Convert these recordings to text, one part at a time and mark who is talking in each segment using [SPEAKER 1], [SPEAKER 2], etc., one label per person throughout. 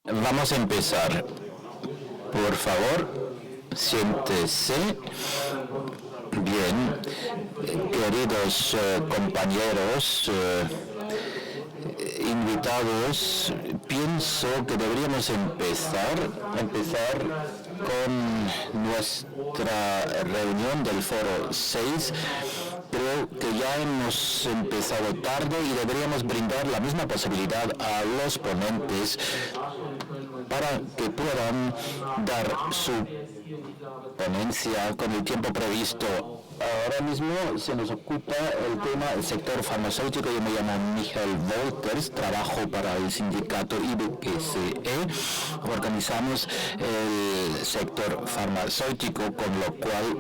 [SPEAKER 1] Vamos a empezar. Por favor, siéntese. Bien, queridos compañeros, invitados, pienso que deberíamos empezar con nuestra reunión del Foro 6. Creo que ya hemos empezado tarde y deberíamos brindar la misma posibilidad a los ponentes para que puedan dar su ponencia con el tiempo previsto. Ahora mismo se nos ocupa el tema del sector farmacéutico. Yo me llamo Michael Wolters, trabajo para el sindicato IBGCE. Organizamos el sector farmacéutico, con lo cual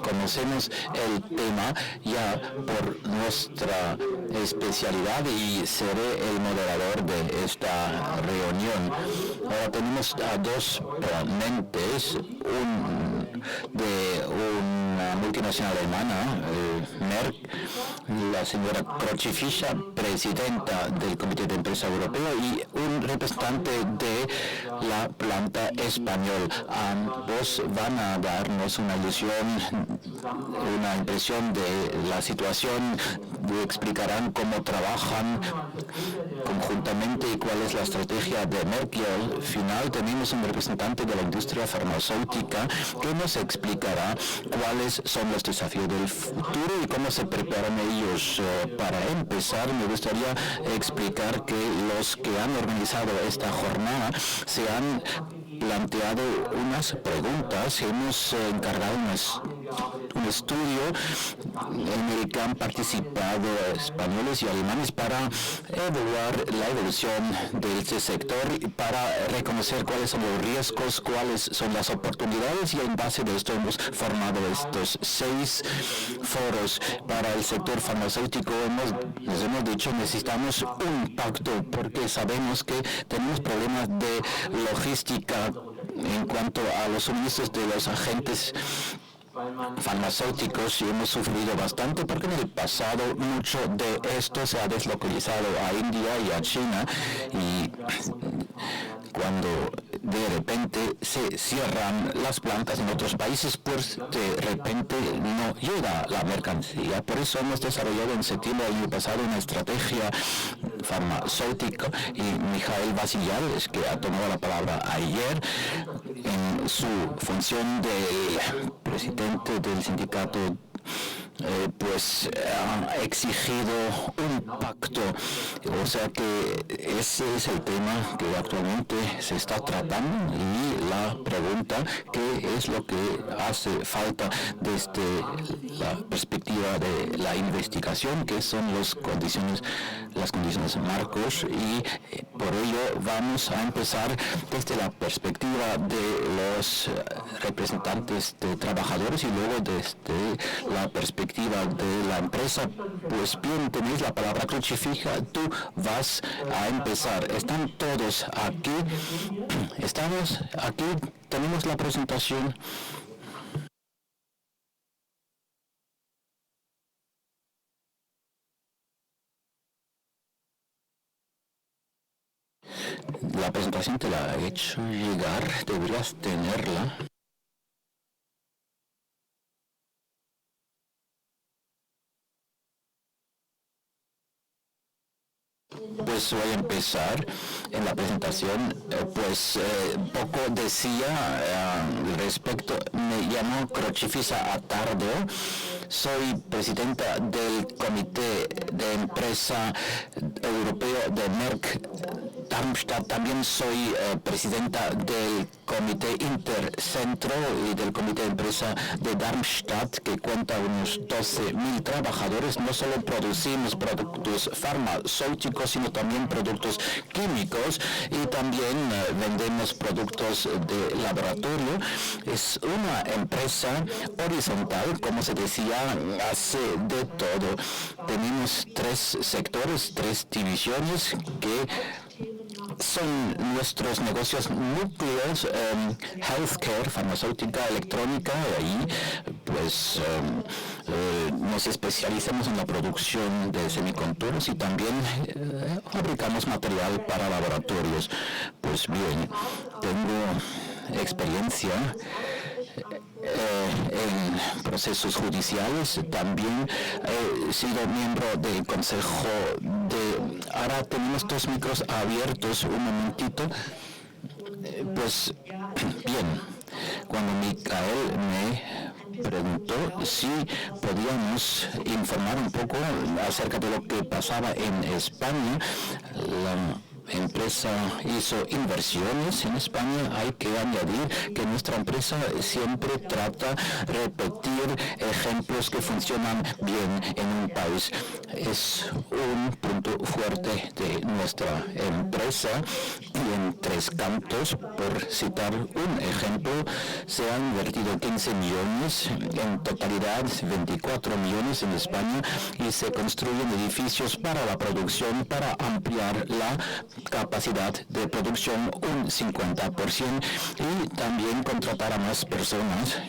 [SPEAKER 1] conocemos el tema ya por nuestra especialidad y seré el moderador de esta reunión. Ahora tenemos a dos ponentes, de una multinacional alemana, Merck, la señora Krochi-Fischer, presidenta del Comité de Empresa Europeo, y un representante de la planta español. Ambos van a darnos una impresión de la situación, explicarán cómo trabajan conjuntamente y cuál es la estrategia de Merck. Y al final tenemos un representante de la industria farmacéutica que nos explicará cuáles son los desafíos del futuro y cómo se preparan ellos. Para empezar, me gustaría explicar que los que han organizado esta jornada se han planteado unas preguntas. Hemos encargado un estudio en el que han participado españoles y alemanes para evaluar la evolución de este sector y para reconocer cuáles son los riesgos, cuáles son las oportunidades, y en base de esto hemos formado estos 6 foros para el sector farmacéutico. Nos hemos dicho, necesitamos un pacto porque sabemos que tenemos problemas de logística en cuanto a los suministros de los agentes farmacéuticos, y hemos sufrido bastante porque en el pasado mucho de esto se ha deslocalizado a India y a China, y cuando de repente se cierran las plantas en otros países, pues de repente no llega la mercancía. Por eso hemos desarrollado en septiembre del año pasado una estrategia farmacéutica, y Mijael Vasiliadis, que ha tomado la palabra ayer en su función de presidente del sindicato, pues ha exigido un pacto. O sea que ese es el tema que actualmente se está tratando, y la pregunta, ¿qué es lo que hace falta desde la perspectiva de la investigación? ¿Qué son las condiciones marcos? Y por ello vamos a empezar desde la perspectiva de los representantes de trabajadores y luego desde la perspectiva de la empresa. Pues bien, tenéis la palabra. Krochi-Fischer, tú vas a empezar. ¿Están todos aquí? ¿Estamos aquí? ¿Tenemos la presentación? La presentación te la he hecho llegar, deberías tenerla. Pues voy a empezar en la presentación. Poco decía respecto. Me llamo Krochi-Fischer Attardo. Soy presidenta del Comité de Empresa Europeo de Merck Darmstadt. También soy presidenta del Comité Intercentro y del Comité de Empresa de Darmstadt, que cuenta unos 12.000 trabajadores. No solo producimos productos farmacéuticos, sino también productos químicos, y también vendemos productos de laboratorio. Es una empresa horizontal, como se decía, hace de todo. Tenemos 3 sectores, 3 divisiones que son nuestros negocios núcleos, healthcare, farmacéutica, electrónica, y ahí pues nos especializamos en la producción de semiconductores y también fabricamos material para laboratorios. Pues bien, tengo experiencia en procesos judiciales, también he sido miembro del consejo de... Ahora tenemos 2 micros abiertos, un momentito. Pues bien, cuando Micael me preguntó si podíamos informar un poco acerca de lo que pasaba en España, la empresa hizo inversiones en España. Hay que añadir que nuestra empresa siempre trata de repetir ejemplos que funcionan bien en un país. Es un punto fuerte de nuestra empresa, y en Tres Cantos, por citar un ejemplo, se han invertido 15 millones, en totalidad 24 millones en España, y se construyen edificios para la producción, para ampliar la capacidad de producción un 50% y también contratar a más personas,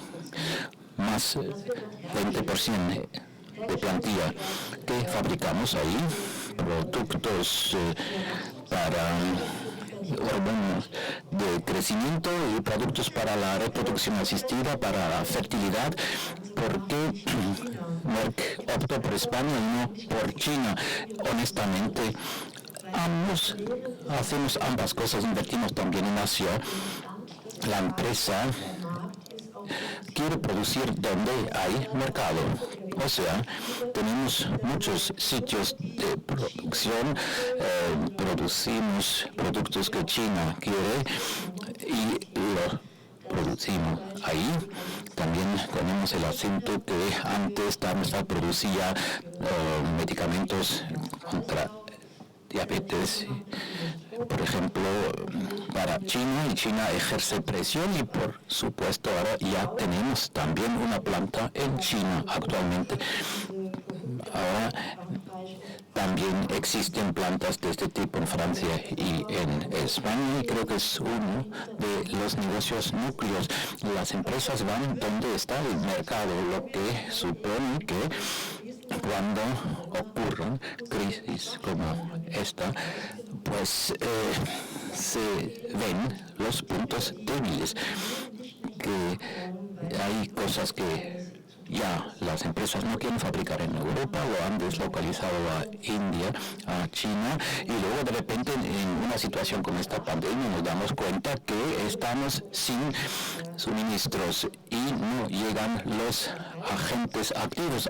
[SPEAKER 1] más 20% de plantilla que fabricamos ahí, productos para hormonas de crecimiento y productos para la reproducción asistida, para la fertilidad. Porque Merck optó por España y no por China? Honestamente, hacemos ambas cosas, invertimos también en Asia. La empresa quiere producir donde hay mercado. O sea, tenemos muchos sitios de producción, producimos productos que China quiere y lo producimos ahí. También tenemos el acento que antes Darmstadt producía medicamentos contra diabetes, por ejemplo, para China, y China ejerce presión, y por supuesto ahora ya tenemos también una planta en China actualmente. Ahora también existen plantas de este tipo en Francia y en España, y creo que es uno de los negocios núcleos. Las empresas van donde está el mercado, lo que supone que cuando ocurran crisis como esta, pues se ven los puntos débiles, que hay cosas que ya las empresas no quieren fabricar en Europa, lo han deslocalizado a India, a China, y luego de repente en una situación como esta pandemia nos damos cuenta que estamos sin suministros y no llegan los agentes activos.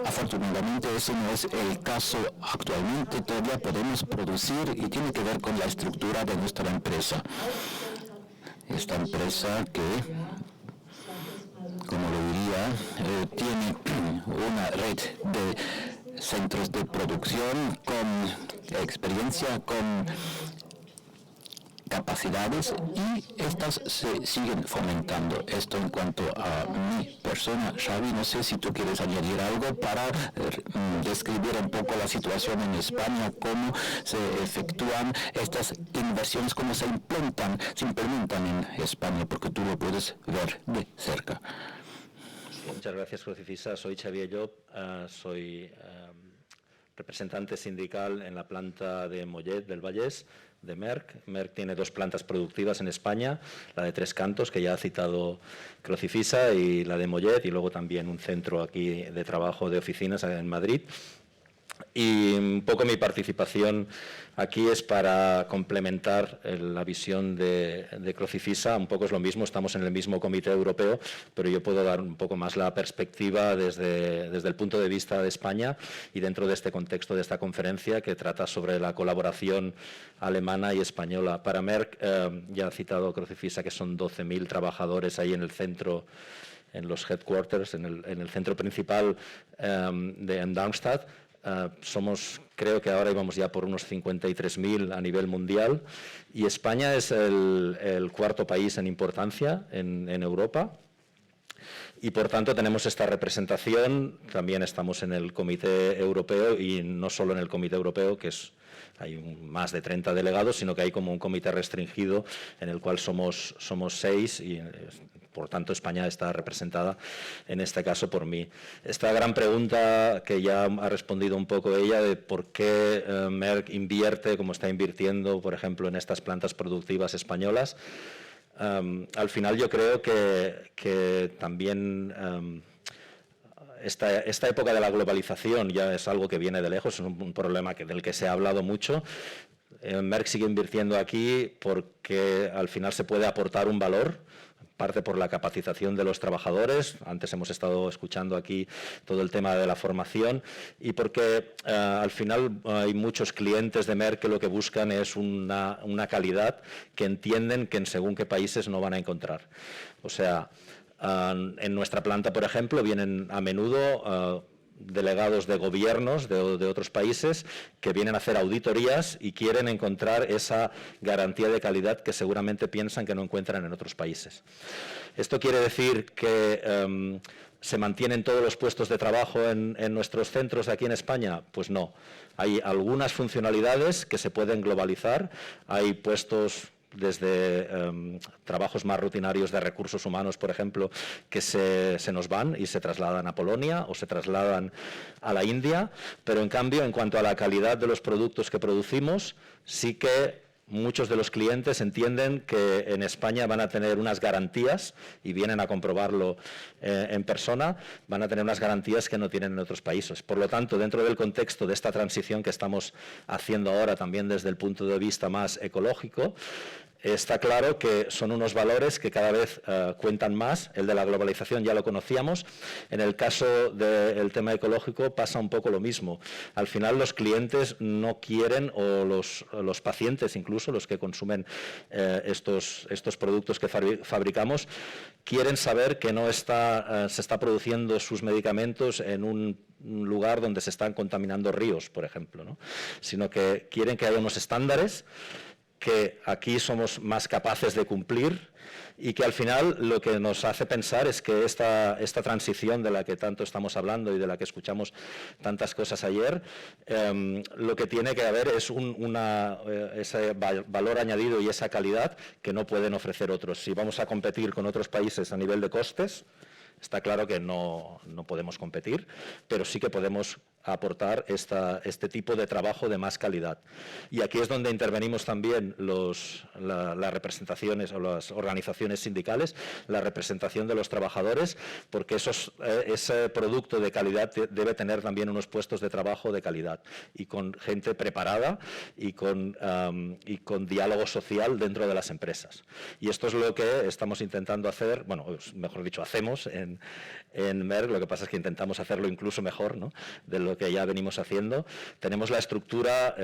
[SPEAKER 1] Afortunadamente eso no es el caso actualmente, todavía podemos producir, y tiene que ver con la estructura de nuestra empresa. Esta empresa que, como lo diría, tiene una red de centros de producción con experiencia, con capacidades, y estas se siguen fomentando. Esto en cuanto a mi persona. Xavi, no sé si tú quieres añadir algo para describir un poco la situación en España, cómo se efectúan estas inversiones, cómo se implementan en España, porque tú lo puedes ver de cerca.
[SPEAKER 2] Muchas gracias, Crucifisa. Soy Xavier Llop, soy representante sindical en la planta de Mollet del Vallès de Merck. Merck tiene 2 plantas productivas en España, la de Tres Cantos, que ya ha citado Crucifisa, y la de Mollet, y luego también un centro aquí de trabajo de oficinas en Madrid. Y un poco mi participación aquí es para complementar la visión de Crucifisa. Un poco es lo mismo, estamos en el mismo comité europeo, pero yo puedo dar un poco más la perspectiva desde el punto de vista de España, y dentro de este contexto de esta conferencia que trata sobre la colaboración alemana y española. Para Merck, ya ha citado Crucifisa que son 12.000 trabajadores ahí en el centro, en los headquarters, en el centro principal en Darmstadt. Somos, creo que ahora íbamos ya por unos 53.000 a nivel mundial, y España es el 4º país en importancia en Europa, y por tanto tenemos esta representación. También estamos en el Comité Europeo, y no solo en el Comité Europeo, que es hay más de 30 delegados, sino que hay como un comité restringido en el cual somos 6 y por tanto España está representada en este caso por mí. Esta gran pregunta que ya ha respondido un poco ella de por qué Merck invierte como está invirtiendo, por ejemplo, en estas plantas productivas españolas. Al final yo creo que también esta época de la globalización ya es algo que viene de lejos, es un problema del que se ha hablado mucho. Merck sigue invirtiendo aquí porque al final se puede aportar un valor, parte por la capacitación de los trabajadores, antes hemos estado escuchando aquí todo el tema de la formación, y porque al final hay muchos clientes de Merck que lo que buscan es una calidad que entienden que en según qué países no van a encontrar. O sea, en nuestra planta, por ejemplo, vienen a menudo delegados de gobiernos de otros países que vienen a hacer auditorías y quieren encontrar esa garantía de calidad que seguramente piensan que no encuentran en otros países. ¿Esto quiere decir que se mantienen todos los puestos de trabajo en nuestros centros aquí en España? Pues no. Hay algunas funcionalidades que se pueden globalizar, hay puestos desde trabajos más rutinarios de recursos humanos, por ejemplo, que se nos van y se trasladan a Polonia o se trasladan a la India, pero en cambio, en cuanto a la calidad de los productos que producimos, sí que muchos de los clientes entienden que en España van a tener unas garantías, y vienen a comprobarlo en persona, van a tener unas garantías que no tienen en otros países. Por lo tanto, dentro del contexto de esta transición que estamos haciendo ahora, también desde el punto de vista más ecológico, está claro que son unos valores que cada vez cuentan más. El de la globalización ya lo conocíamos. En el caso del tema ecológico pasa un poco lo mismo. Al final los clientes no quieren, o los pacientes incluso, los que consumen estos productos que fabricamos, quieren saber que no se está produciendo sus medicamentos en un lugar donde se están contaminando ríos, por ejemplo, ¿no? Sino que quieren que haya unos estándares que aquí somos más capaces de cumplir, y que al final lo que nos hace pensar es que esta transición de la que tanto estamos hablando y de la que escuchamos tantas cosas ayer, lo que tiene que haber es ese valor añadido y esa calidad que no pueden ofrecer otros. Si vamos a competir con otros países a nivel de costes, está claro que no podemos competir, pero sí que podemos aportar este tipo de trabajo de más calidad. Y aquí es donde intervenimos también las representaciones o las organizaciones sindicales, la representación de los trabajadores, porque ese producto de calidad debe tener también unos puestos de trabajo de calidad, y con gente preparada y con diálogo social dentro de las empresas. Y esto es lo que estamos intentando hacer, bueno, mejor dicho, hacemos en Merck. Lo que pasa es que intentamos hacerlo incluso mejor, ¿no?, de lo que ya venimos haciendo. Tenemos la estructura,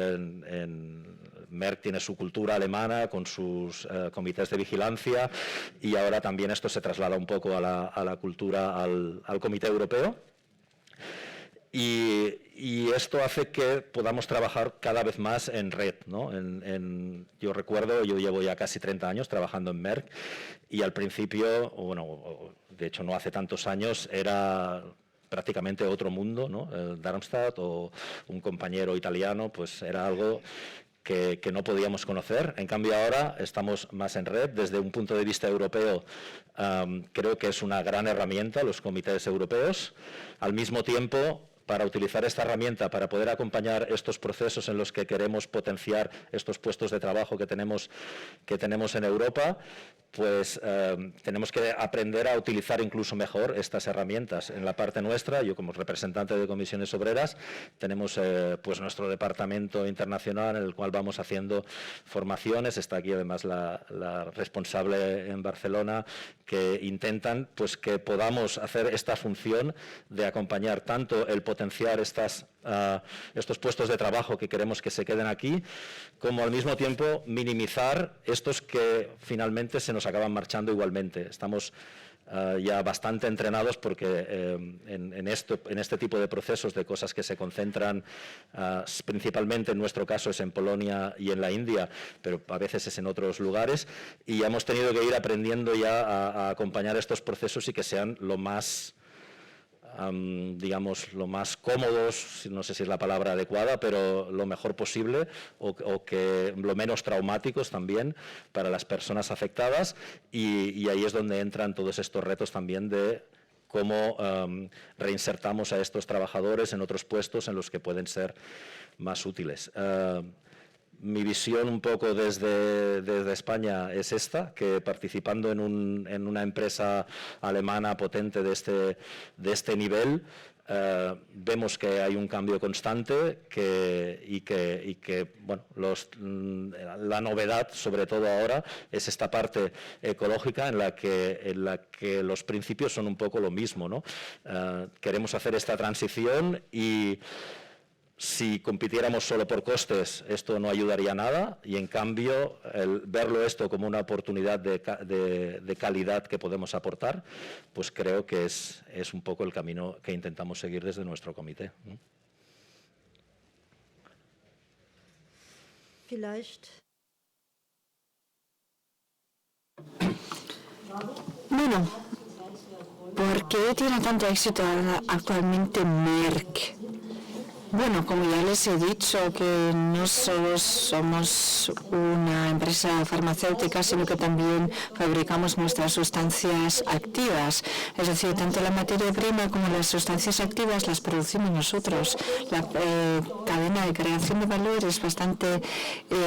[SPEAKER 2] Merck tiene su cultura alemana con sus comités de vigilancia, y ahora también esto se traslada un poco a la cultura, al comité europeo. Y esto hace que podamos trabajar cada vez más en red, ¿no? Yo recuerdo, yo llevo ya casi 30 años trabajando en Merck, y al principio, bueno, de hecho no hace tantos años, era prácticamente otro mundo, ¿no? Darmstadt o un compañero italiano, pues era algo que no podíamos conocer. En cambio ahora estamos más en red. Desde un punto de vista europeo, creo que es una gran herramienta los comités europeos. Al mismo tiempo, para utilizar esta herramienta, para poder acompañar estos procesos en los que queremos potenciar estos puestos de trabajo que tenemos en Europa, pues tenemos que aprender a utilizar incluso mejor estas herramientas. En la parte nuestra, yo como representante de comisiones obreras, tenemos pues nuestro departamento internacional en el cual vamos haciendo formaciones. Está aquí además la responsable en Barcelona, que intentan pues que podamos hacer esta función de acompañar tanto el potenciar estos puestos de trabajo que queremos que se queden aquí, como al mismo tiempo minimizar estos que finalmente se nos acaban marchando igualmente. Estamos ya bastante entrenados porque en este tipo de procesos, de cosas que se concentran principalmente, en nuestro caso es en Polonia y en la India, pero a veces es en otros lugares, y ya hemos tenido que ir aprendiendo ya a acompañar estos procesos y que sean lo más digamos, lo más cómodos, no sé si es la palabra adecuada, pero lo mejor posible o que lo menos traumáticos también para las personas afectadas, y ahí es donde entran todos estos retos también de cómo reinsertamos a estos trabajadores en otros puestos en los que pueden ser más útiles. Mi visión un poco desde España es esta, que participando en una empresa alemana potente de este nivel, vemos que hay un cambio constante y que bueno, la novedad, sobre todo ahora, es esta parte ecológica en la que los principios son un poco lo mismo, ¿no? Queremos hacer esta transición y si compitiéramos solo por costes, esto no ayudaría a nada, y en cambio, verlo esto como una oportunidad de calidad que podemos aportar, pues creo que es un poco el camino que intentamos seguir desde nuestro comité.
[SPEAKER 3] Bueno, ¿por qué tiene tanto éxito actualmente Merck? Bueno, como ya les he dicho, que no solo somos una empresa farmacéutica, sino que también fabricamos nuestras sustancias activas. Es decir, tanto la materia prima como las sustancias activas las producimos nosotros. La cadena de creación de valor es bastante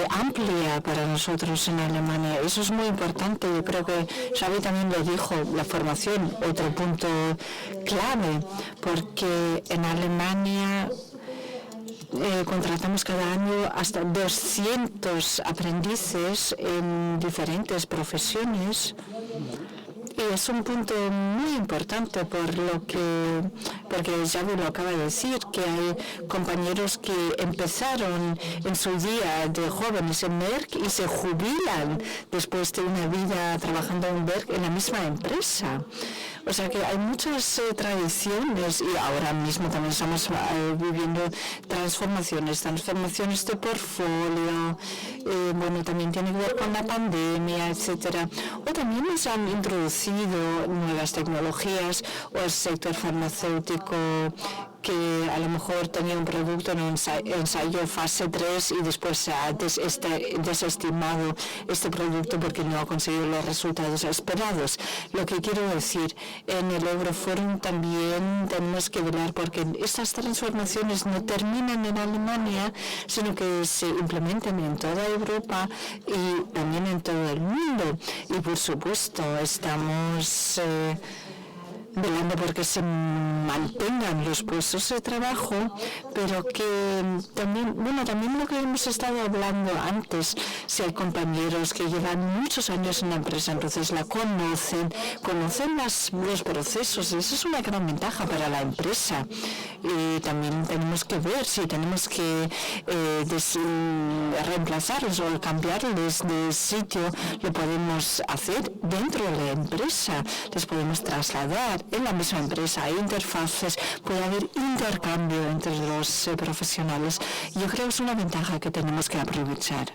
[SPEAKER 3] amplia para nosotros en Alemania. Eso es muy importante. Yo creo que Xavi también lo dijo, la formación, otro punto clave, porque en Alemania contratamos cada año hasta 200 aprendices en diferentes profesiones. Y es un punto muy importante porque Xavi lo acaba de decir, que hay compañeros que empezaron en su día de jóvenes en Merck y se jubilan después de una vida trabajando en Merck en la misma empresa. O sea que hay muchas tradiciones y ahora mismo también estamos viviendo transformaciones de portfolio, bueno, también tiene que ver con la pandemia, etcétera. O también nos han introducido nuevas tecnologías o el sector farmacéutico que a lo mejor tenía un producto en ensayo fase 3 y después se ha desestimado este producto porque no ha conseguido los resultados esperados. Lo que quiero decir, en el Euroforum también tenemos que velar porque estas transformaciones no terminan en Alemania, sino que se implementen en toda Europa y también en todo el mundo. Y por supuesto estamos velando porque se mantengan los puestos de trabajo, pero que también, bueno, también lo que hemos estado hablando antes, si hay compañeros que llevan muchos años en la empresa, entonces la conocen los procesos, y eso es una gran ventaja para la empresa. Y también tenemos que ver si tenemos que reemplazarlos o cambiarles de sitio, lo podemos hacer dentro de la empresa, les podemos trasladar en la misma empresa, hay interfaces, puede haber intercambio entre los profesionales. Yo creo que es una ventaja que tenemos que aprovechar.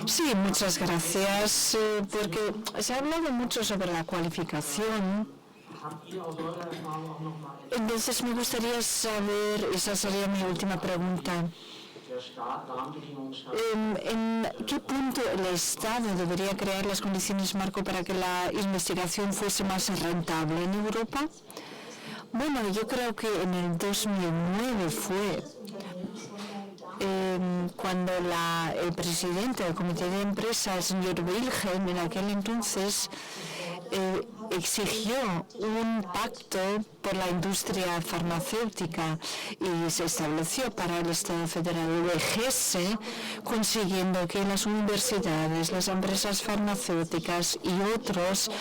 [SPEAKER 3] Sí, muchas gracias, porque se ha hablado mucho sobre la cualificación. Entonces me gustaría saber, esa sería mi última pregunta, ¿en qué punto el Estado debería crear las condiciones marco para que la investigación fuese más rentable en Europa? Bueno, yo creo que en el 2009 fue cuando el presidente del comité de empresa, el señor Wilhelm, en aquel entonces exigió un pacto por la industria farmacéutica y se estableció para el Estado federal el EGS, consiguiendo que las universidades, las empresas farmacéuticas y otros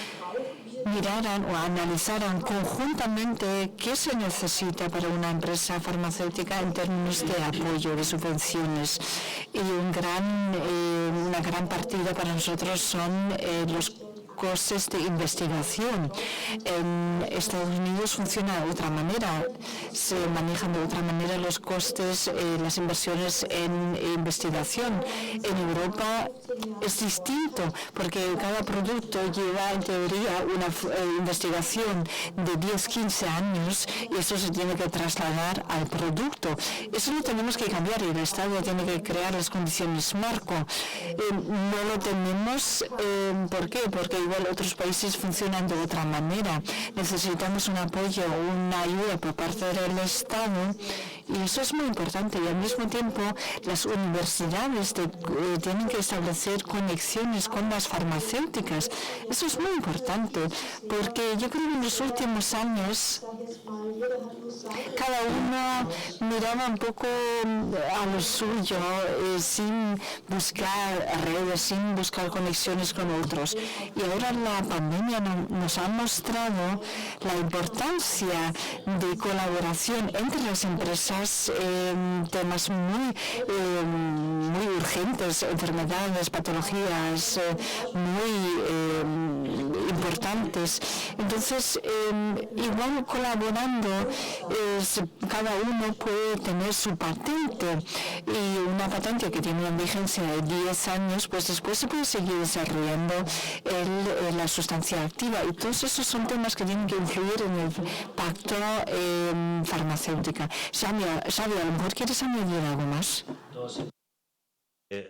[SPEAKER 3] miraran o analizaran conjuntamente qué se necesita para una empresa farmacéutica en términos de apoyo, de subvenciones. Y una gran partida para nosotros son los costes de investigación. En Estados Unidos funciona de otra manera, se manejan de otra manera los costes, las inversiones en investigación. En Europa es distinto porque cada producto lleva en teoría una investigación de 10-15 años y eso se tiene que trasladar al producto. Eso lo tenemos que cambiar y el Estado tiene que crear las condiciones marco. No lo tenemos, ¿por qué? Porque igual otros países funcionan de otra manera. Necesitamos un apoyo, una ayuda por parte del Estado y eso es muy importante. Y al mismo tiempo las universidades tienen que establecer conexiones con las farmacéuticas. Eso es muy importante porque yo creo que en los últimos años cada uno miraba un poco a lo suyo sin buscar redes, sin buscar conexiones con otros. Y ahora la pandemia nos ha mostrado la importancia de colaboración entre las empresas en temas muy urgentes, enfermedades, patologías muy importantes. Entonces, igual colaborando, cada uno puede tener su patente y una patente que tiene una vigencia de 10 años, pues después se puede seguir desarrollando la sustancia activa y todos esos son temas que tienen que influir en el pacto farmacéutica. Xavi, a lo mejor quieres añadir algo más.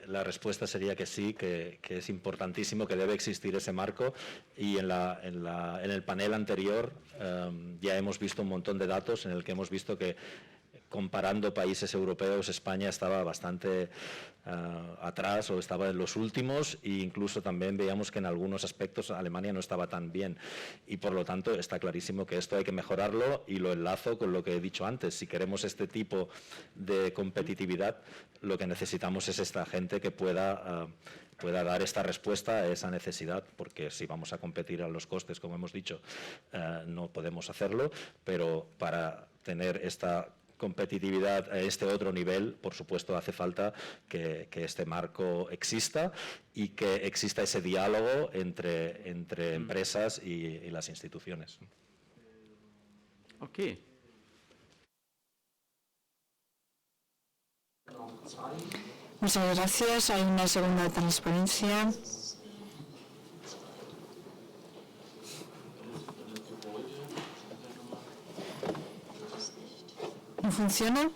[SPEAKER 2] La respuesta sería que sí, que es importantísimo, que debe existir ese marco y en el panel anterior ya hemos visto un montón de datos en el que hemos visto que comparando países europeos, España estaba bastante atrás o estaba en los últimos e incluso también veíamos que en algunos aspectos Alemania no estaba tan bien y por lo tanto está clarísimo que esto hay que mejorarlo y lo enlazo con lo que he dicho antes. Si queremos este tipo de competitividad, lo que necesitamos es esta gente que pueda dar esta respuesta a esa necesidad, porque si vamos a competir a los costes, como hemos dicho, no podemos hacerlo, pero para tener esta competitividad a este otro nivel, por supuesto, hace falta que este marco exista y que exista ese diálogo entre empresas y las instituciones.
[SPEAKER 4] Okay.
[SPEAKER 3] Muchas gracias. Hay una segunda transparencia. ¿No funciona?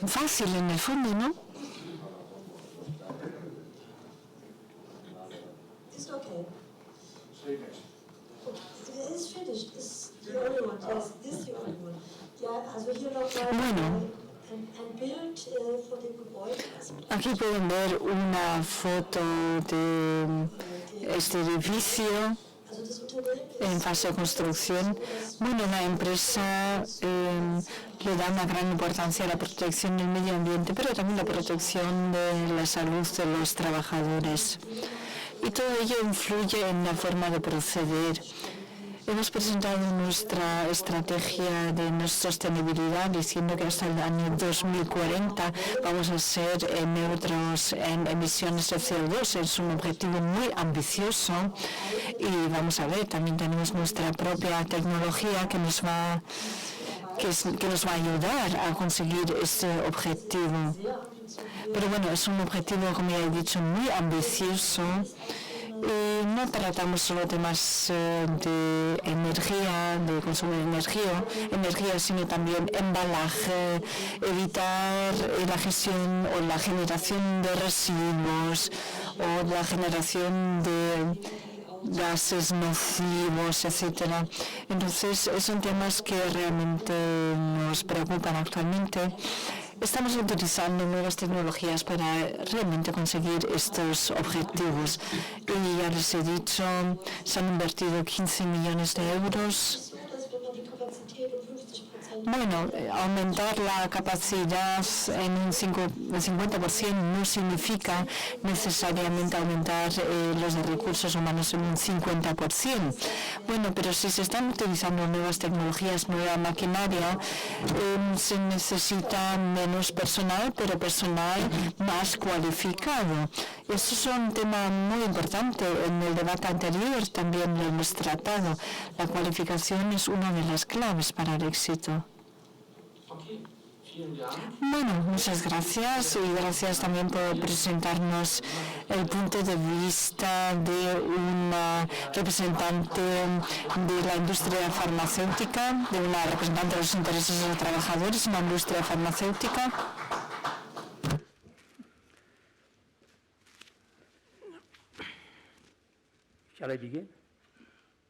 [SPEAKER 3] Fácil en el fondo, ¿no? Bueno, aquí pueden ver una foto de este edificio en fase de construcción. Bueno, la empresa le da una gran importancia a la protección del medio ambiente, pero también la protección de la salud de los trabajadores. Y todo ello influye en la forma de proceder. Hemos presentado nuestra estrategia de sostenibilidad diciendo que hasta el año 2040 vamos a ser neutros en emisiones de CO2. Es un objetivo muy ambicioso y vamos a ver, también tenemos nuestra propia tecnología que nos va a ayudar a conseguir este objetivo. Pero bueno, es un objetivo, como ya he dicho, muy ambicioso. Y no tratamos solo temas de energía, de consumo de energía, sino también embalaje, evitar la gestión o la generación de residuos o la generación de gases nocivos, etcétera. Entonces, son temas que realmente nos preocupan actualmente. Estamos utilizando nuevas tecnologías para realmente conseguir estos objetivos. Y ya les he dicho, se han invertido 15 millones de euros. Bueno, aumentar la capacidad en un 50% no significa necesariamente aumentar los recursos humanos en un 50%. Bueno, pero si se están utilizando nuevas tecnologías, nueva maquinaria, se necesita menos personal, pero personal más cualificado. Eso es un tema muy importante. En el debate anterior también lo hemos tratado. La cualificación es una de las claves para el éxito. Bueno, muchas gracias y gracias también por presentarnos el punto de vista de una representante de la industria farmacéutica, de una representante de los intereses de los trabajadores en la industria farmacéutica.
[SPEAKER 4] Shall I begin?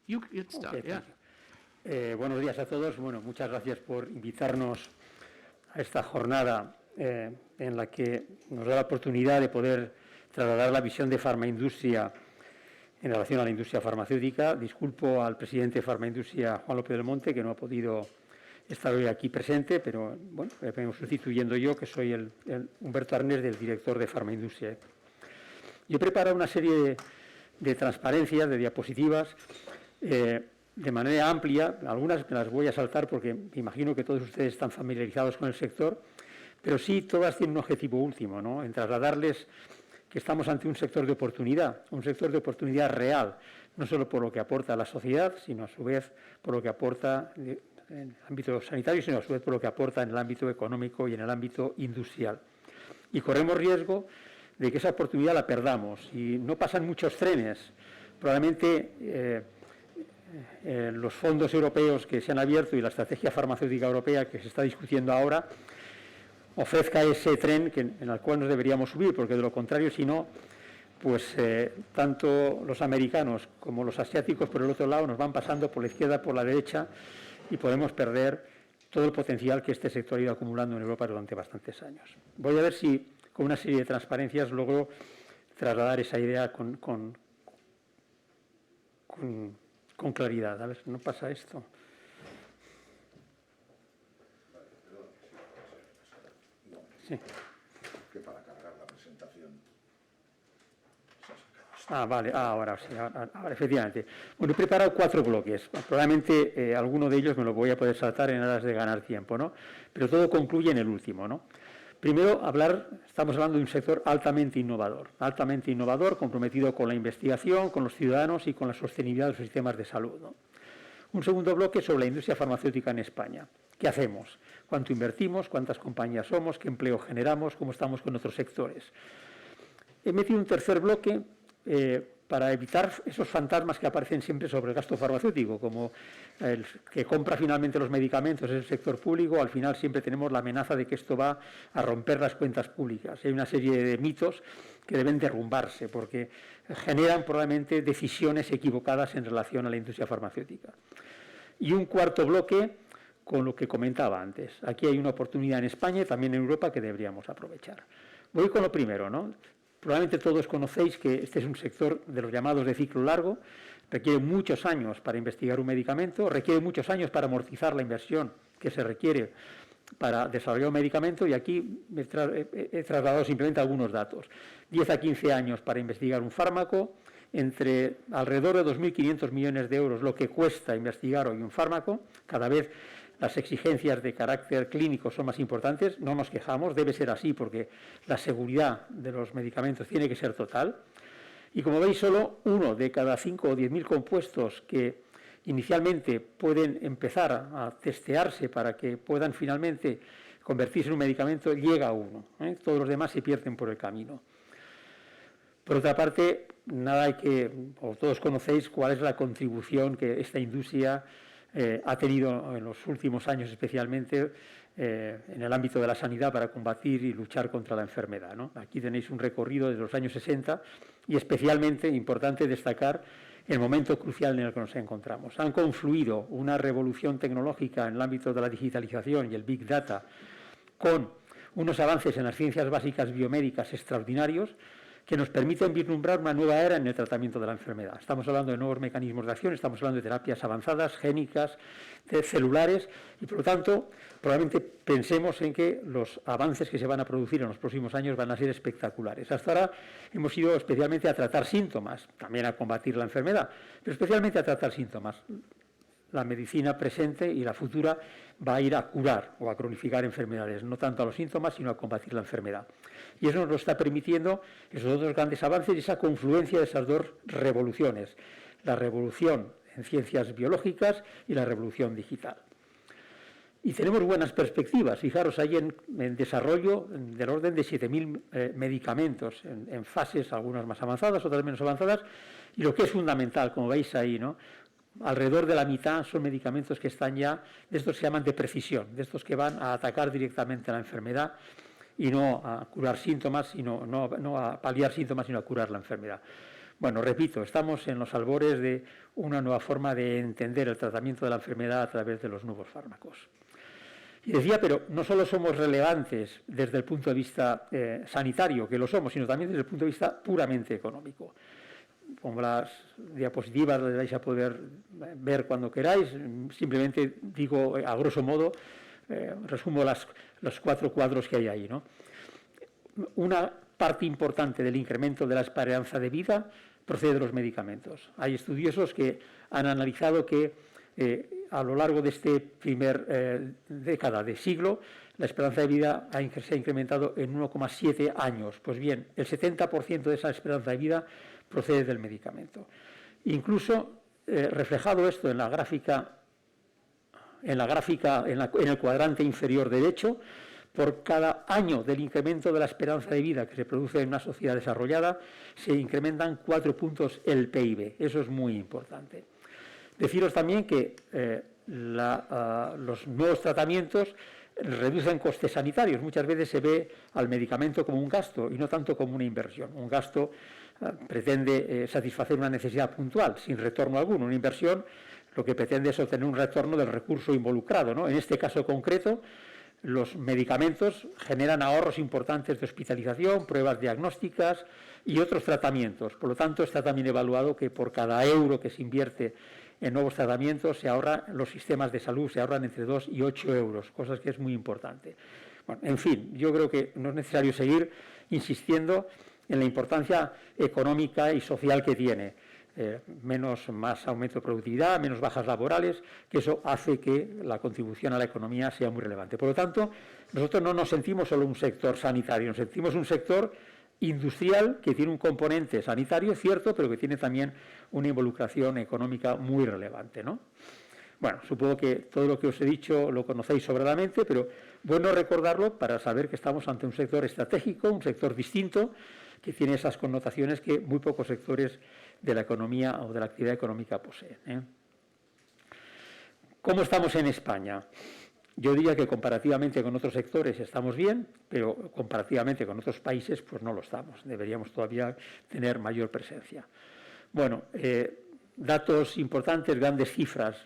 [SPEAKER 5] You start,
[SPEAKER 4] Okay,
[SPEAKER 5] yeah.
[SPEAKER 4] thank you. Buenos días a todos. Bueno, muchas gracias por invitarnos a esta jornada en la que nos da la oportunidad de poder trasladar la visión de Farmaindustria en relación a la industria farmacéutica. Disculpo al presidente de Farmaindustria, Juan López del Monte, que no ha podido estar hoy aquí presente, pero bueno, le vengo sustituyendo yo, que soy el Humberto Arnés, del director de Farmaindustria. Yo he preparado una serie de transparencias, de diapositivas, de manera amplia. Algunas me las voy a saltar porque me imagino que todos ustedes están familiarizados con el sector, pero sí todas tienen un objetivo último, ¿no? En trasladarles que estamos ante un sector de oportunidad real, no solo por lo que aporta a la sociedad, sino a su vez por lo que aporta en el ámbito sanitario, sino a su vez por lo que aporta en el ámbito económico y en el ámbito industrial. Y corremos riesgo de que esa oportunidad la perdamos. Y no pasan muchos trenes. Probablemente los fondos europeos que se han abierto y la estrategia farmacéutica europea que se está discutiendo ahora ofrezca ese tren en el cual nos deberíamos subir, porque de lo contrario, si no, pues tanto los americanos como los asiáticos por el otro lado nos van pasando por la izquierda, por la derecha, y podemos perder todo el potencial que este sector ha ido acumulando en Europa durante bastantes años. Voy a ver si con una serie de transparencias logro trasladar esa idea con claridad. A ver, ¿no pasa esto? Sí.
[SPEAKER 6] Que para cargar la presentación.
[SPEAKER 4] Vale, ahora sí, ahora, efectivamente. Bueno, he preparado 4 bloques. Probablemente alguno de ellos me lo voy a poder saltar en aras de ganar tiempo, ¿no? Pero todo concluye en el último, ¿no? Primero, estamos hablando de un sector altamente innovador, comprometido con la investigación, con los ciudadanos y con la sostenibilidad de los sistemas de salud, ¿no? Un segundo bloque sobre la industria farmacéutica en España. ¿Qué hacemos? ¿Cuánto invertimos? ¿Cuántas compañías somos? ¿Qué empleo generamos? ¿Cómo estamos con otros sectores? He metido un tercer bloque para evitar esos fantasmas que aparecen siempre sobre el gasto farmacéutico, como el que compra finalmente los medicamentos es el sector público. Al final siempre tenemos la amenaza de que esto va a romper las cuentas públicas. Hay una serie de mitos que deben derrumbarse porque generan probablemente decisiones equivocadas en relación a la industria farmacéutica. Y un cuarto bloque con lo que comentaba antes. Aquí hay una oportunidad en España y también en Europa que deberíamos aprovechar. Voy con lo primero, ¿no? Probablemente todos conocéis que este es un sector de los llamados de ciclo largo. Requiere muchos años para investigar un medicamento, requiere muchos años para amortizar la inversión que se requiere para desarrollar un medicamento, y aquí he trasladado simplemente algunos datos. 10 a 15 años para investigar un fármaco, entre alrededor de 2.500 millones de euros lo que cuesta investigar hoy un fármaco. Cada vez las exigencias de carácter clínico son más importantes, no nos quejamos, debe ser así porque la seguridad de los medicamentos tiene que ser total. Y como veis, solo 1 de cada 5 o 10.000 compuestos que inicialmente pueden empezar a testearse para que puedan finalmente convertirse en un medicamento llega a uno. Todos los demás se pierden por el camino. Por otra parte, todos conocéis cuál es la contribución que esta industria ha tenido en los últimos años, especialmente en el ámbito de la sanidad, para combatir y luchar contra la enfermedad, ¿no? Aquí tenéis un recorrido de los años 60 y especialmente importante destacar el momento crucial en el que nos encontramos. Han confluido una revolución tecnológica en el ámbito de la digitalización y el Big Data con unos avances en las ciencias básicas biomédicas extraordinarios que nos permiten vislumbrar una nueva era en el tratamiento de la enfermedad. Estamos hablando de nuevos mecanismos de acción, estamos hablando de terapias avanzadas, génicas, celulares, y por lo tanto, probablemente pensemos en que los avances que se van a producir en los próximos años van a ser espectaculares. Hasta ahora hemos ido especialmente a tratar síntomas, también a combatir la enfermedad, pero especialmente a tratar síntomas. La medicina presente y la futura va a ir a curar o a cronificar enfermedades, no tanto a los síntomas, sino a combatir la enfermedad. Y eso nos lo está permitiendo esos dos grandes avances y esa confluencia de esas dos revoluciones, la revolución en ciencias biológicas y la revolución digital. Y tenemos buenas perspectivas. Fijaros, hay en desarrollo del orden de 7.000 medicamentos en fases, algunas más avanzadas, otras menos avanzadas, y lo que es fundamental, como veis ahí, ¿no?, alrededor de la mitad son medicamentos que están ya, de estos que se llaman de precisión, de estos que van a atacar directamente la enfermedad y no a curar síntomas, no a paliar síntomas, sino a curar la enfermedad. Bueno, repito, estamos en los albores de una nueva forma de entender el tratamiento de la enfermedad a través de los nuevos fármacos. Y decía, pero no solo somos relevantes desde el punto de vista sanitario, que lo somos, sino también desde el punto de vista puramente económico. Como las diapositivas las vais a poder ver cuando queráis, simplemente digo, a grosso modo, resumo los 4 cuadros que hay ahí, ¿no? Una parte importante del incremento de la esperanza de vida procede de los medicamentos. Hay estudiosos que han analizado que a lo largo de este primer década de siglo, la esperanza de vida se ha incrementado en 1,7 años. Pues bien, el 70% de esa esperanza de vida procede del medicamento. Incluso reflejado esto en la gráfica, en el cuadrante inferior derecho, por cada año del incremento de la esperanza de vida que se produce en una sociedad desarrollada, se incrementan 4 puntos el PIB. Eso es muy importante. Deciros también que los nuevos tratamientos reducen costes sanitarios. Muchas veces se ve al medicamento como un gasto y no tanto como una inversión. Un gasto pretende satisfacer una necesidad puntual, sin retorno alguno. Una inversión lo que pretende es obtener un retorno del recurso involucrado, ¿no? En este caso concreto, los medicamentos generan ahorros importantes de hospitalización, pruebas diagnósticas y otros tratamientos. Por lo tanto, está también evaluado que por cada euro que se invierte en nuevos tratamientos, los sistemas de salud se ahorran entre 2 y 8 euros, cosas que es muy importante. Bueno, en fin, yo creo que no es necesario seguir insistiendo en la importancia económica y social que tiene. Más aumento de productividad, menos bajas laborales, que eso hace que la contribución a la economía sea muy relevante. Por lo tanto, nosotros no nos sentimos solo un sector sanitario, nos sentimos un sector industrial que tiene un componente sanitario, cierto, pero que tiene también una involucración económica muy relevante, ¿no? Bueno, supongo que todo lo que os he dicho lo conocéis sobradamente, pero bueno recordarlo para saber que estamos ante un sector estratégico, un sector distinto, que tiene esas connotaciones que muy pocos sectores de la economía o de la actividad económica poseen, ¿eh? ¿Cómo estamos en España? Yo diría que comparativamente con otros sectores estamos bien, pero comparativamente con otros países pues no lo estamos. Deberíamos todavía tener mayor presencia. Bueno, datos importantes, grandes cifras.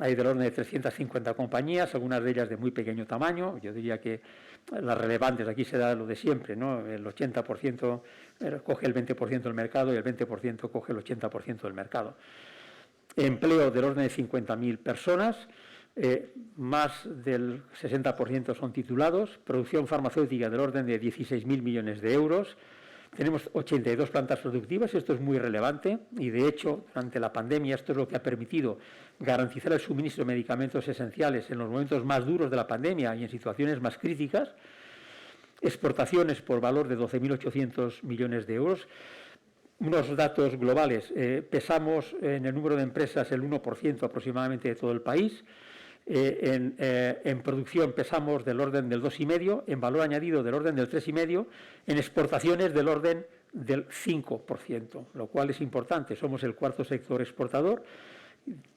[SPEAKER 4] Hay del orden de 350 compañías, algunas de ellas de muy pequeño tamaño. Yo diría que las relevantes, aquí se da lo de siempre, ¿no? El 80% coge el 20% del mercado y el 20% coge el 80% del mercado. Empleo del orden de 50.000 personas, más del 60% son titulados, producción farmacéutica del orden de 16.000 millones de euros. Tenemos 82 plantas productivas, esto es muy relevante y de hecho durante la pandemia esto es lo que ha permitido garantizar el suministro de medicamentos esenciales en los momentos más duros de la pandemia y en situaciones más críticas. Exportaciones por valor de 12.800 millones de euros. Unos datos globales, pesamos en el número de empresas el 1% aproximadamente de todo el país. En producción pesamos del orden del 2,5%, en valor añadido del orden del 3,5%, en exportaciones del orden del 5%, lo cual es importante. Somos el cuarto sector exportador,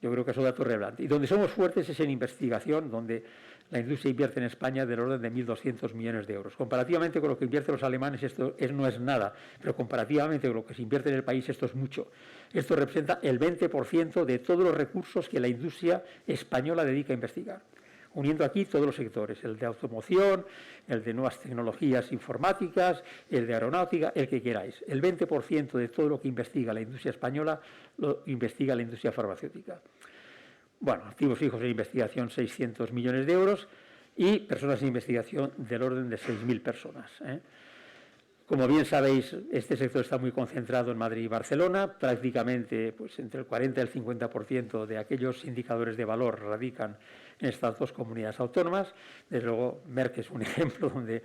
[SPEAKER 4] yo creo que es un dato relevante. Y donde somos fuertes es en investigación, donde la industria invierte en España del orden de 1.200 millones de euros. Comparativamente con lo que invierten los alemanes, esto no es nada, pero comparativamente con lo que se invierte en el país, esto es mucho. Esto representa el 20% de todos los recursos que la industria española dedica a investigar, uniendo aquí todos los sectores, el de automoción, el de nuevas tecnologías informáticas, el de aeronáutica, el que queráis. El 20% de todo lo que investiga la industria española lo investiga la industria farmacéutica. Bueno, activos fijos en investigación 600 millones de euros y personas en investigación del orden de 6.000 personas. Como bien sabéis, este sector está muy concentrado en Madrid y Barcelona. Prácticamente pues, entre el 40 y el 50% de aquellos indicadores de valor radican en estas dos comunidades autónomas. Desde luego, Merck es un ejemplo donde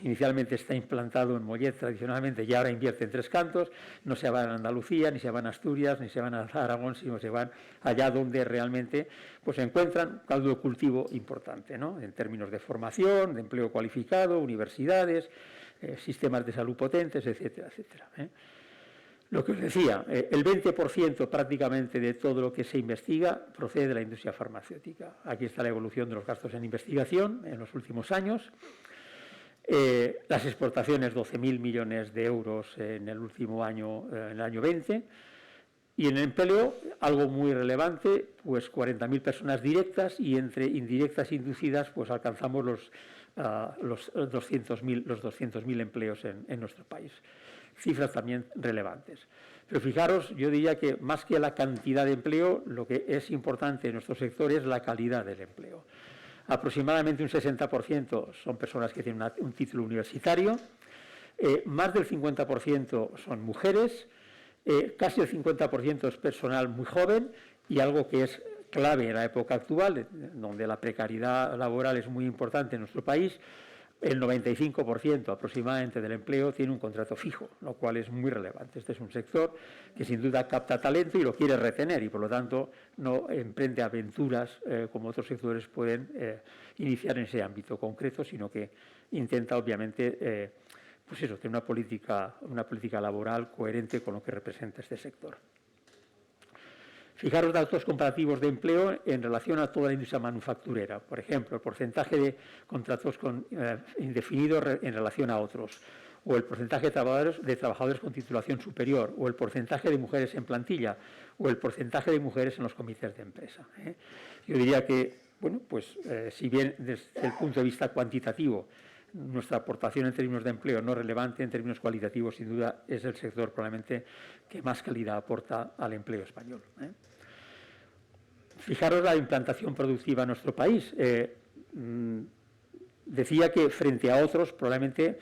[SPEAKER 4] inicialmente está implantado en Mollet tradicionalmente y ahora invierte en Tres Cantos. No se van a Andalucía, ni se van a Asturias, ni se van a Aragón, sino se van allá donde realmente pues, encuentran caldo de cultivo importante, ¿no? En términos de formación, de empleo cualificado, universidades, sistemas de salud potentes, etcétera, etcétera. Lo que os decía, el 20% prácticamente de todo lo que se investiga procede de la industria farmacéutica. Aquí está la evolución de los gastos en investigación en los últimos años. Las exportaciones, 12.000 millones de euros en el último año, en el año 20. Y en el empleo, algo muy relevante, pues 40.000 personas directas y entre indirectas e inducidas, pues alcanzamos los 200.000 empleos en nuestro país. Cifras también relevantes. Pero fijaros, yo diría que más que la cantidad de empleo, lo que es importante en nuestro sector es la calidad del empleo. Aproximadamente un 60% son personas que tienen un título universitario, más del 50% son mujeres, casi el 50% es personal muy joven y algo que es clave en la época actual, donde la precariedad laboral es muy importante en nuestro país, el 95% aproximadamente del empleo tiene un contrato fijo, lo cual es muy relevante. Este es un sector que sin duda capta talento y lo quiere retener y por lo tanto no emprende aventuras como otros sectores pueden iniciar en ese ámbito concreto, sino que intenta obviamente pues eso, tener una política laboral coherente con lo que representa este sector. Fijaros datos comparativos de empleo en relación a toda la industria manufacturera. Por ejemplo, el porcentaje de contratos indefinidos en relación a otros, o el porcentaje de trabajadores con titulación superior, o el porcentaje de mujeres en plantilla, o el porcentaje de mujeres en los comités de empresa. Yo diría que, bueno, pues si bien desde el punto de vista cuantitativo nuestra aportación en términos de empleo no es relevante, en términos cualitativos sin duda es el sector probablemente que más calidad aporta al empleo español. Fijaros la implantación productiva en nuestro país. Decía que frente a otros probablemente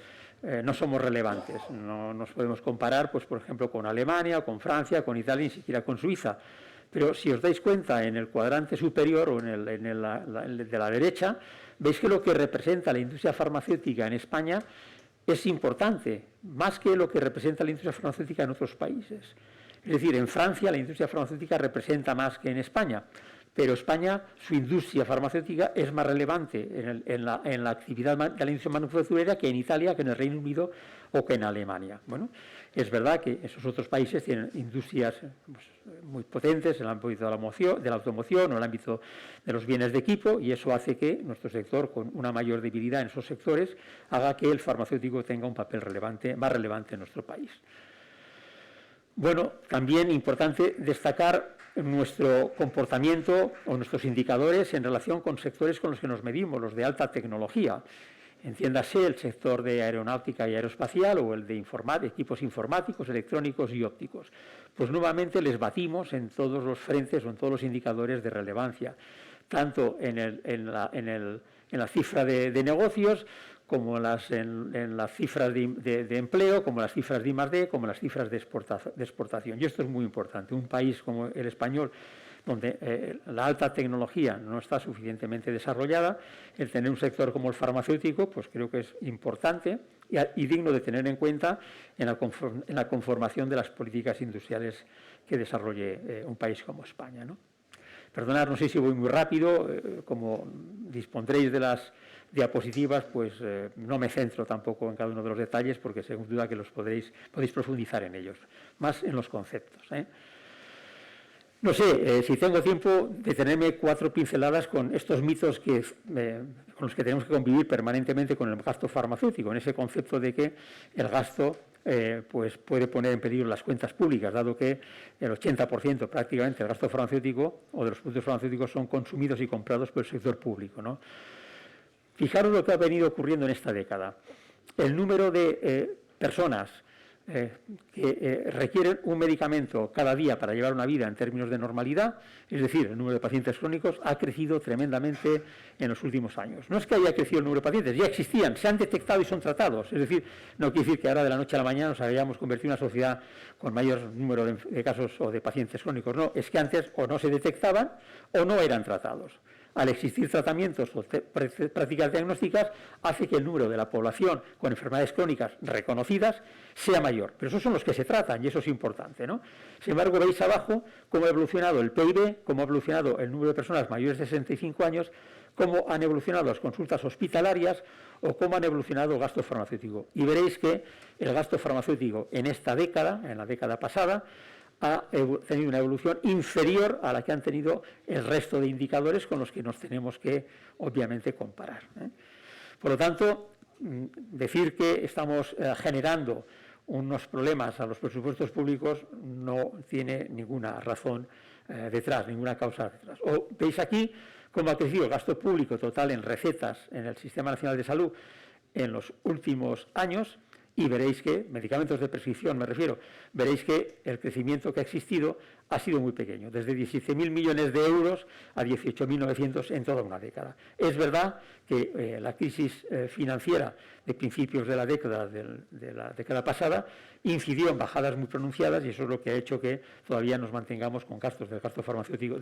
[SPEAKER 4] no somos relevantes. No nos podemos comparar, pues, por ejemplo, con Alemania, con Francia, con Italia, ni siquiera con Suiza. Pero si os dais cuenta, en el cuadrante superior o en el de la derecha, veis que lo que representa la industria farmacéutica en España es importante, más que lo que representa la industria farmacéutica en otros países. Es decir, en Francia la industria farmacéutica representa más que en España, pero España, su industria farmacéutica es más relevante en la actividad de la industria manufacturera que en Italia, que en el Reino Unido o que en Alemania. Bueno, es verdad que esos otros países tienen industrias pues, muy potentes en el ámbito de la automoción o en el ámbito de los bienes de equipo y eso hace que nuestro sector, con una mayor debilidad en esos sectores, haga que el farmacéutico tenga un papel más relevante en nuestro país. Bueno, también importante destacar nuestro comportamiento o nuestros indicadores en relación con sectores con los que nos medimos, los de alta tecnología. Entiéndase el sector de aeronáutica y aeroespacial o el de equipos informáticos, electrónicos y ópticos. Pues nuevamente les batimos en todos los frentes o en todos los indicadores de relevancia, tanto en la cifra de negocios, como en las cifras de empleo, como las cifras de I+D, como las cifras de exportación. Y esto es muy importante. Un país como el español, donde la alta tecnología no está suficientemente desarrollada, el tener un sector como el farmacéutico, pues creo que es importante y digno de tener en cuenta en la conformación de las políticas industriales que desarrolle un país como España, ¿no? Perdonad, no sé si voy muy rápido, como dispondréis de las diapositivas, pues no me centro tampoco en cada uno de los detalles porque sin duda que podéis profundizar en ellos, más en los conceptos. No sé, si tengo tiempo, detenerme 4 pinceladas con estos mitos con los que tenemos que convivir permanentemente con el gasto farmacéutico, en ese concepto de que el gasto pues puede poner en peligro las cuentas públicas, dado que el 80% prácticamente del gasto farmacéutico o de los productos farmacéuticos son consumidos y comprados por el sector público, ¿no? Fijaros lo que ha venido ocurriendo en esta década. El número de personas que requieren un medicamento cada día para llevar una vida en términos de normalidad, es decir, el número de pacientes crónicos ha crecido tremendamente en los últimos años. No es que haya crecido el número de pacientes, ya existían, se han detectado y son tratados. Es decir, no quiere decir que ahora de la noche a la mañana nos hayamos convertido en una sociedad con mayor número de casos o de pacientes crónicos. No, es que antes o no se detectaban o no eran tratados. Al existir tratamientos o prácticas diagnósticas, hace que el número de la población con enfermedades crónicas reconocidas sea mayor. Pero esos son los que se tratan y eso es importante, ¿no? Sin embargo, veis abajo cómo ha evolucionado el PIB, cómo ha evolucionado el número de personas mayores de 65 años, cómo han evolucionado las consultas hospitalarias o cómo han evolucionado el gasto farmacéutico. Y veréis que el gasto farmacéutico en esta década, en la década pasada, ha tenido una evolución inferior a la que han tenido el resto de indicadores con los que nos tenemos que, obviamente, comparar, ¿eh? Por lo tanto, decir que estamos generando unos problemas a los presupuestos públicos no tiene ninguna razón detrás, ninguna causa detrás. O veis aquí cómo ha crecido el gasto público total en recetas en el Sistema Nacional de Salud en los últimos años, y veréis que, medicamentos de prescripción me refiero, veréis que el crecimiento que ha existido ha sido muy pequeño, desde 17.000 millones de euros a 18.900 en toda una década. Es verdad que la crisis financiera de principios de la década pasada incidió en bajadas muy pronunciadas y eso es lo que ha hecho que todavía nos mantengamos con gastos del gasto farmacéutico,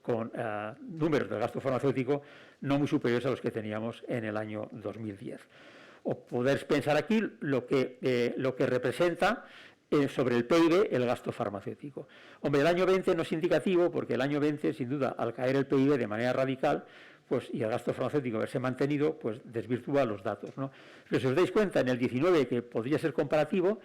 [SPEAKER 4] con números del gasto farmacéutico no muy superiores a los que teníamos en el año 2010. O poder pensar aquí lo que representa sobre el PIB el gasto farmacéutico. Hombre, el año 20 no es indicativo porque el año 20, sin duda, al caer el PIB de manera radical, pues, y el gasto farmacéutico haberse mantenido, pues desvirtúa los datos, ¿no? Pero si os dais cuenta, en el 19, que podría ser comparativo,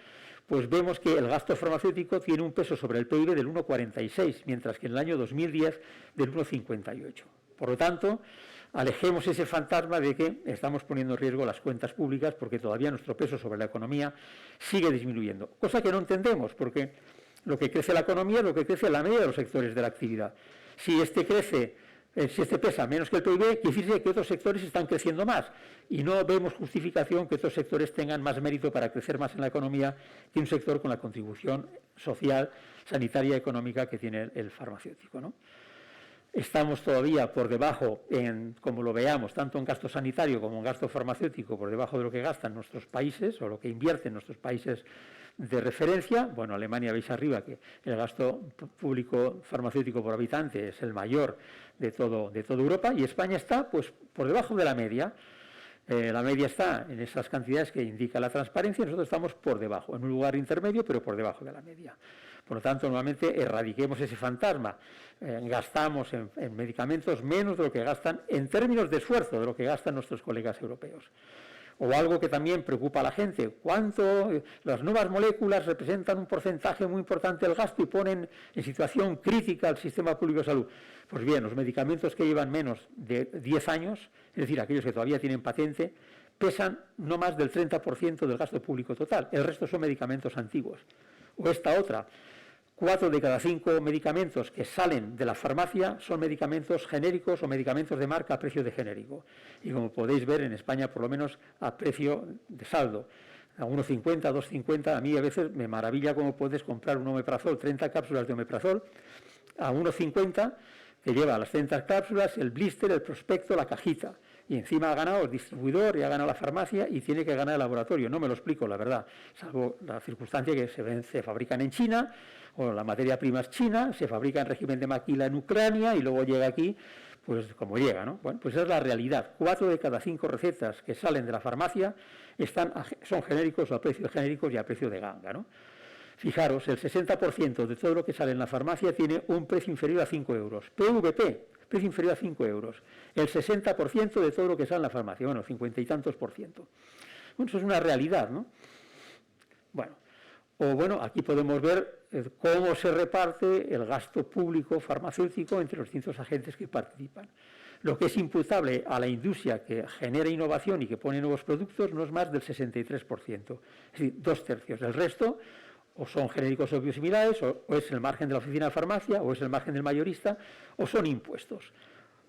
[SPEAKER 4] pues vemos que el gasto farmacéutico tiene un peso sobre el PIB del 1,46, mientras que en el año 2010 del 1,58. Por lo tanto, alejemos ese fantasma de que estamos poniendo en riesgo las cuentas públicas porque todavía nuestro peso sobre la economía sigue disminuyendo. Cosa que no entendemos porque lo que crece la economía es lo que crece la media de los sectores de la actividad. Si este pesa menos que el PIB, quiere decir que otros sectores están creciendo más y no vemos justificación que otros sectores tengan más mérito para crecer más en la economía que un sector con la contribución social, sanitaria y económica que tiene el farmacéutico, ¿no? Estamos todavía por debajo, como lo veamos, tanto en gasto sanitario como en gasto farmacéutico, por debajo de lo que gastan nuestros países o lo que invierten nuestros países de referencia. Bueno, Alemania veis arriba que el gasto público farmacéutico por habitante es el mayor de toda Europa y España está pues por debajo de la media. La media está en esas cantidades que indica la transparencia y nosotros estamos por debajo, en un lugar intermedio, pero por debajo de la media. Por lo tanto, nuevamente, erradiquemos ese fantasma. Gastamos en medicamentos menos de lo que gastan, en términos de esfuerzo, de lo que gastan nuestros colegas europeos. O algo que también preocupa a la gente, cuánto las nuevas moléculas representan un porcentaje muy importante del gasto y ponen en situación crítica al sistema público de salud. Pues bien, los medicamentos que llevan menos de 10 años, es decir, aquellos que todavía tienen patente, pesan no más del 30% del gasto público total. El resto son medicamentos antiguos. O esta otra, 4 de cada 5 medicamentos que salen de la farmacia son medicamentos genéricos o medicamentos de marca a precio de genérico. Y como podéis ver, en España, por lo menos a precio de saldo. A 1,50, 2,50, a mí a veces me maravilla cómo puedes comprar un omeprazol, 30 cápsulas de omeprazol, a 1,50, que lleva las 30 cápsulas, el blister, el prospecto, la cajita. Y encima ha ganado el distribuidor y ha ganado la farmacia y tiene que ganar el laboratorio. No me lo explico, la verdad, salvo la circunstancia que se fabrican en China, o la materia prima es china, se fabrica en régimen de maquila en Ucrania y luego llega aquí, pues como llega, ¿no? Bueno, pues esa es la realidad. 4 de cada 5 recetas que salen de la farmacia son genéricos o a precio de genéricos y a precio de ganga, ¿no? Fijaros, el 60% de todo lo que sale en la farmacia tiene un precio inferior a 5 euros. PVP, precio inferior a 5 euros. El 60% de todo lo que sale en la farmacia, bueno, 50 y tantos %. Bueno, eso es una realidad, ¿no? Bueno, O bueno, aquí podemos ver cómo se reparte el gasto público farmacéutico entre los distintos agentes que participan. Lo que es imputable a la industria que genera innovación y que pone nuevos productos no es más del 63%, es decir, 2/3. El resto o son genéricos o biosimilares, o es el margen de la oficina de farmacia, o es el margen del mayorista, o son impuestos.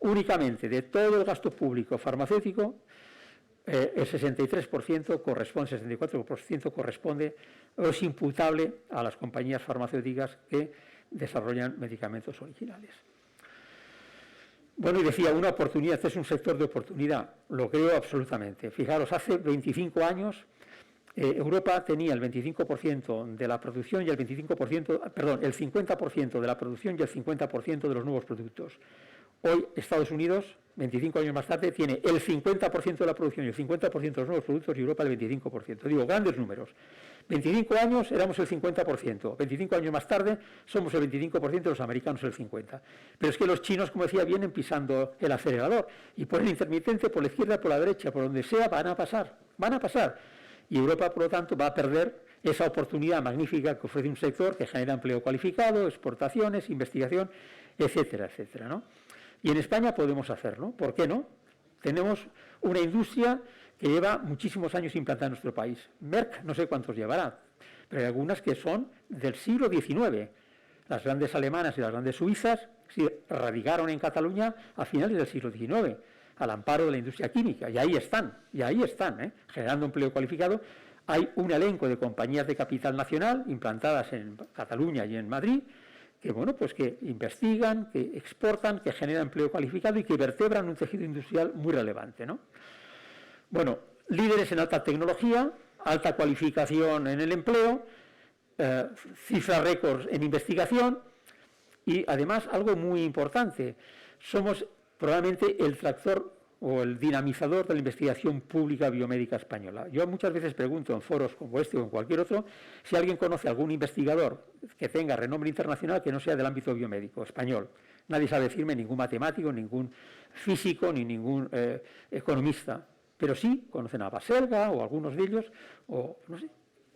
[SPEAKER 4] Únicamente de todo el gasto público farmacéutico, el 63% corresponde, 64% corresponde o es imputable a las compañías farmacéuticas que desarrollan medicamentos originales. Bueno, y decía, una oportunidad, este es un sector de oportunidad, lo creo absolutamente. Fijaros, hace 25 años Europa tenía el 25% de la producción y el 50% de la producción y el 50% de los nuevos productos. Hoy Estados Unidos, 25 años más tarde, tiene el 50% de la producción y el 50% de los nuevos productos y Europa el 25%. Digo, grandes números. 25 años éramos el 50%, 25 años más tarde somos el 25%, los americanos el 50%. Pero es que los chinos, como decía, vienen pisando el acelerador y por el intermitente, por la izquierda, por la derecha, por donde sea, van a pasar. Y Europa, por lo tanto, va a perder esa oportunidad magnífica que ofrece un sector que genera empleo cualificado, exportaciones, investigación, etcétera, etcétera, ¿no? Y en España podemos hacerlo. ¿Por qué no? Tenemos una industria que lleva muchísimos años implantada en nuestro país. Merck no sé cuántos llevará, pero hay algunas que son del siglo XIX. Las grandes alemanas y las grandes suizas radicaron en Cataluña a finales del siglo XIX, al amparo de la industria química, y ahí están, generando empleo cualificado. Hay un elenco de compañías de capital nacional implantadas en Cataluña y en Madrid, que bueno, pues que investigan, que exportan, que generan empleo cualificado y que vertebran un tejido industrial muy relevante, ¿no? Bueno, líderes en alta tecnología, alta cualificación en el empleo, cifras récords en investigación y además algo muy importante, somos probablemente el tractor o el dinamizador de la investigación pública biomédica española. Yo muchas veces pregunto en foros como este o en cualquier otro si alguien conoce algún investigador que tenga renombre internacional que no sea del ámbito biomédico español. Nadie sabe decirme, ningún matemático, ningún físico, ni ningún economista. Pero sí conocen a Baselga o algunos de ellos, o no sé,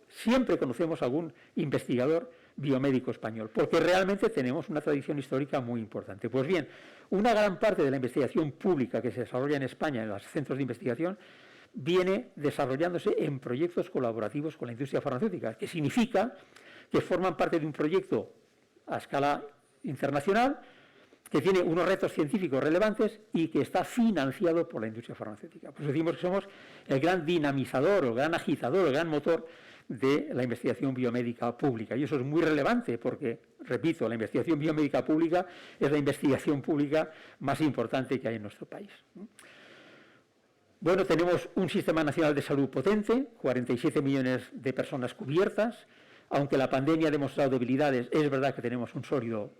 [SPEAKER 4] siempre conocemos a algún investigador biomédico español, porque realmente tenemos una tradición histórica muy importante. Pues bien, una gran parte de la investigación pública que se desarrolla en España en los centros de investigación viene desarrollándose en proyectos colaborativos con la industria farmacéutica, que significa que forman parte de un proyecto a escala internacional que tiene unos retos científicos relevantes y que está financiado por la industria farmacéutica. Pues decimos que somos el gran dinamizador, el gran agitador, el gran motor de la investigación biomédica pública. Y eso es muy relevante porque, repito, la investigación biomédica pública es la investigación pública más importante que hay en nuestro país. Bueno, tenemos un Sistema Nacional de Salud potente, 47 millones de personas cubiertas. Aunque la pandemia ha demostrado debilidades, es verdad que tenemos un sólido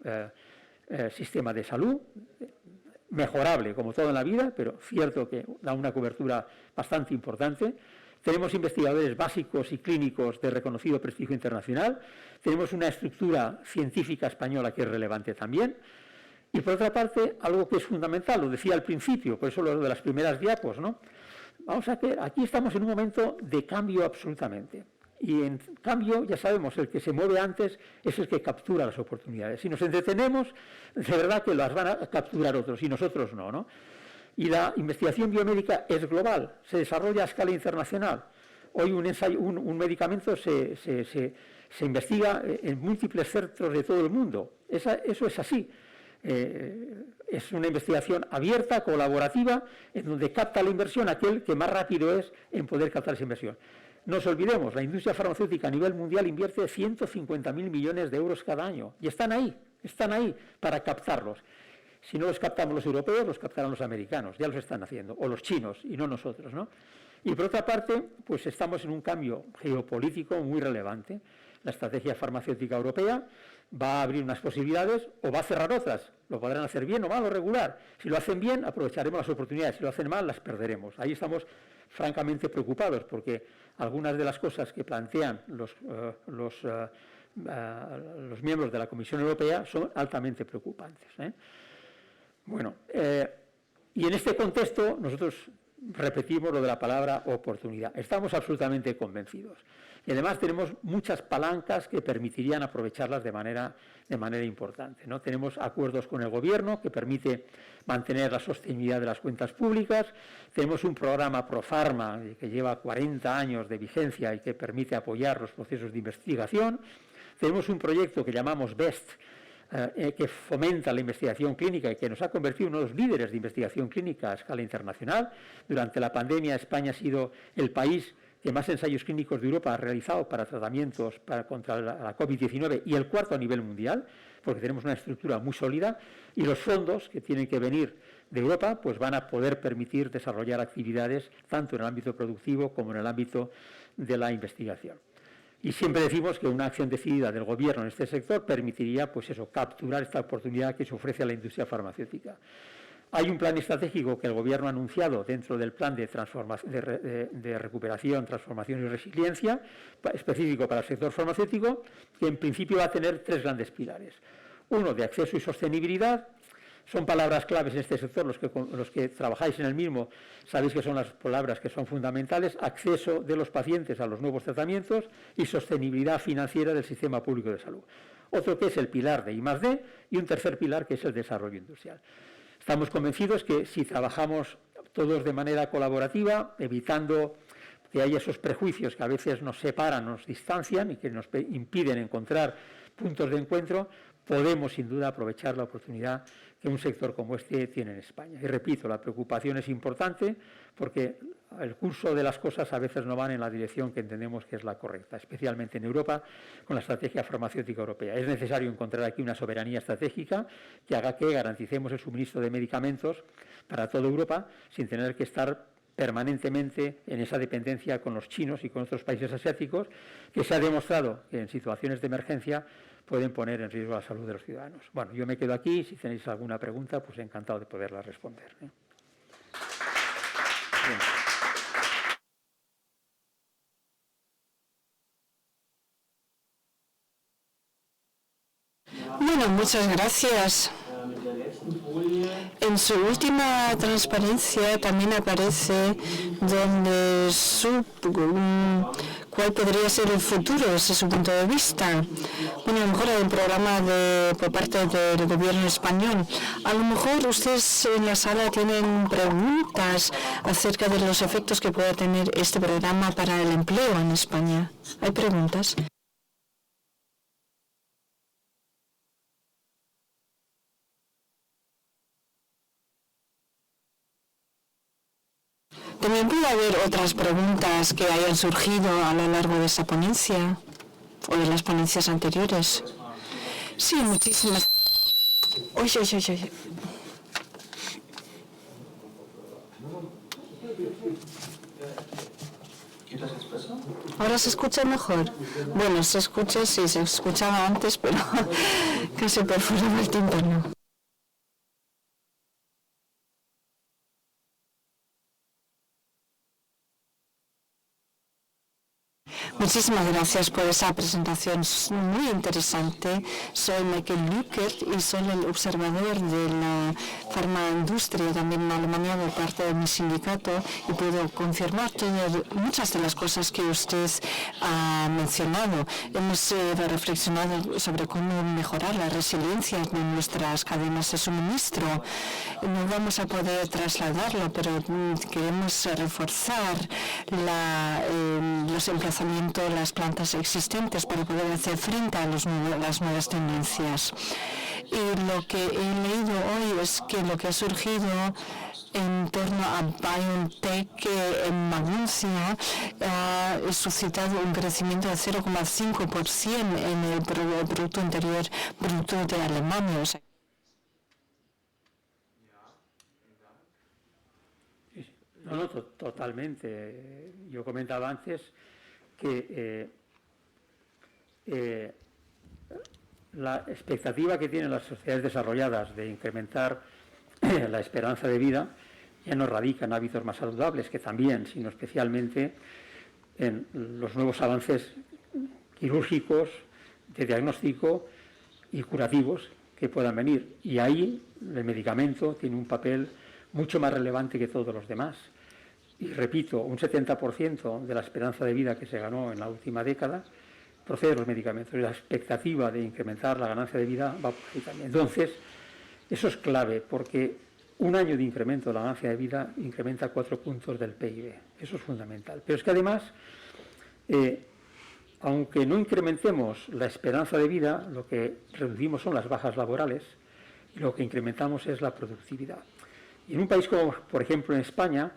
[SPEAKER 4] sistema de salud, mejorable como todo en la vida, pero cierto que da una cobertura bastante importante. Tenemos investigadores básicos y clínicos de reconocido prestigio internacional, tenemos una estructura científica española que es relevante también, y por otra parte, algo que es fundamental, lo decía al principio, por eso lo de las primeras diapos, ¿no? Vamos a ver, aquí estamos en un momento de cambio absolutamente. Y en cambio, ya sabemos, el que se mueve antes es el que captura las oportunidades. Si nos entretenemos, de verdad que las van a capturar otros y nosotros no, ¿no? Y la investigación biomédica es global, se desarrolla a escala internacional. Hoy un medicamento se investiga en múltiples centros de todo el mundo. Eso es así. Es una investigación abierta, colaborativa, en donde capta la inversión aquel que más rápido es en poder captar esa inversión. No nos olvidemos, la industria farmacéutica a nivel mundial invierte 150.000 millones de euros cada año y están ahí para captarlos. Si no los captamos los europeos, los captarán los americanos, ya los están haciendo, o los chinos y no nosotros, ¿no? Y por otra parte, pues estamos en un cambio geopolítico muy relevante. La estrategia farmacéutica europea va a abrir unas posibilidades o va a cerrar otras. Lo podrán hacer bien o mal o regular. Si lo hacen bien, aprovecharemos las oportunidades. Si lo hacen mal, las perderemos. Ahí estamos francamente preocupados porque algunas de las cosas que plantean los miembros de la Comisión Europea son altamente preocupantes, ¿eh? Bueno, y en este contexto nosotros repetimos lo de la palabra oportunidad. Estamos absolutamente convencidos. Y además tenemos muchas palancas que permitirían aprovecharlas de manera importante, ¿no? Tenemos acuerdos con el Gobierno que permite mantener la sostenibilidad de las cuentas públicas. Tenemos un programa Profarma que lleva 40 años de vigencia y que permite apoyar los procesos de investigación. Tenemos un proyecto que llamamos BEST, que fomenta la investigación clínica y que nos ha convertido en uno de los líderes de investigación clínica a escala internacional. Durante la pandemia, España ha sido el país que más ensayos clínicos de Europa ha realizado para tratamientos contra la COVID-19 y el cuarto a nivel mundial, porque tenemos una estructura muy sólida y los fondos que tienen que venir de Europa pues van a poder permitir desarrollar actividades tanto en el ámbito productivo como en el ámbito de la investigación. Y siempre decimos que una acción decidida del Gobierno en este sector permitiría pues eso, capturar esta oportunidad que se ofrece a la industria farmacéutica. Hay un plan estratégico que el Gobierno ha anunciado dentro del plan de recuperación, transformación y resiliencia, específico para el sector farmacéutico, que en principio va a tener 3 grandes pilares. Uno, de acceso y sostenibilidad. Son palabras claves en este sector, los que trabajáis en el mismo sabéis que son las palabras que son fundamentales: acceso de los pacientes a los nuevos tratamientos y sostenibilidad financiera del sistema público de salud. Otro que es el pilar de I+D y un tercer pilar que es el desarrollo industrial. Estamos convencidos que si trabajamos todos de manera colaborativa, evitando que haya esos prejuicios que a veces nos separan, nos distancian y que nos impiden encontrar puntos de encuentro, podemos sin duda aprovechar la oportunidad que un sector como este tiene en España. Y repito, la preocupación es importante porque el curso de las cosas a veces no van en la dirección que entendemos que es la correcta, especialmente en Europa con la estrategia farmacéutica europea. Es necesario encontrar aquí una soberanía estratégica que haga que garanticemos el suministro de medicamentos para toda Europa sin tener que estar permanentemente en esa dependencia con los chinos y con otros países asiáticos, que se ha demostrado que en situaciones de emergencia pueden poner en riesgo la salud de los ciudadanos. Bueno, yo me quedo aquí. Si tenéis alguna pregunta, pues encantado de poderla responder. Bien.
[SPEAKER 3] Bueno, muchas gracias. En su última transparencia también aparece donde cuál podría ser el futuro desde su punto de vista. Bueno, a lo mejor hay un programa por parte del gobierno español. A lo mejor ustedes en la sala tienen preguntas acerca de los efectos que puede tener este programa para el empleo en España. ¿Hay preguntas? También puede haber otras preguntas que hayan surgido a lo largo de esta ponencia o de las ponencias anteriores. Sí, muchísimas. Oye. ¿Ahora se escucha mejor? Bueno, se escucha, sí, se escuchaba antes, pero casi perforaba el tímpano. Muchísimas gracias por esa presentación muy interesante. Soy Michael Lückert y soy el observador de la farmaindustria también en Alemania por parte de mi sindicato y puedo confirmar muchas de las cosas que usted ha mencionado. Hemos reflexionado sobre cómo mejorar la resiliencia de nuestras cadenas de suministro. No vamos a poder trasladarlo, pero queremos reforzar los emplazamientos, las plantas existentes para poder hacer frente a las nuevas tendencias. Y lo que he leído hoy es que lo que ha surgido en torno a BioNTech en Maguncia ha suscitado un crecimiento de 0,5% en el Producto Interior Bruto de Alemania.
[SPEAKER 4] No, totalmente. Yo comentaba antes que la expectativa que tienen las sociedades desarrolladas de incrementar la esperanza de vida ya no radica en hábitos más saludables, que también, sino especialmente en los nuevos avances quirúrgicos, de diagnóstico y curativos que puedan venir. Y ahí el medicamento tiene un papel mucho más relevante que todos los demás. y repito, un 70% de la esperanza de vida que se ganó en la última década procede de los medicamentos, y la expectativa de incrementar la ganancia de vida va por ahí también. Entonces, eso es clave, porque un año de incremento de la ganancia de vida incrementa 4 puntos del PIB. Eso es fundamental. Pero es que además, aunque no incrementemos la esperanza de vida, lo que reducimos son las bajas laborales y lo que incrementamos es la productividad. Y en un país como, por ejemplo, en España,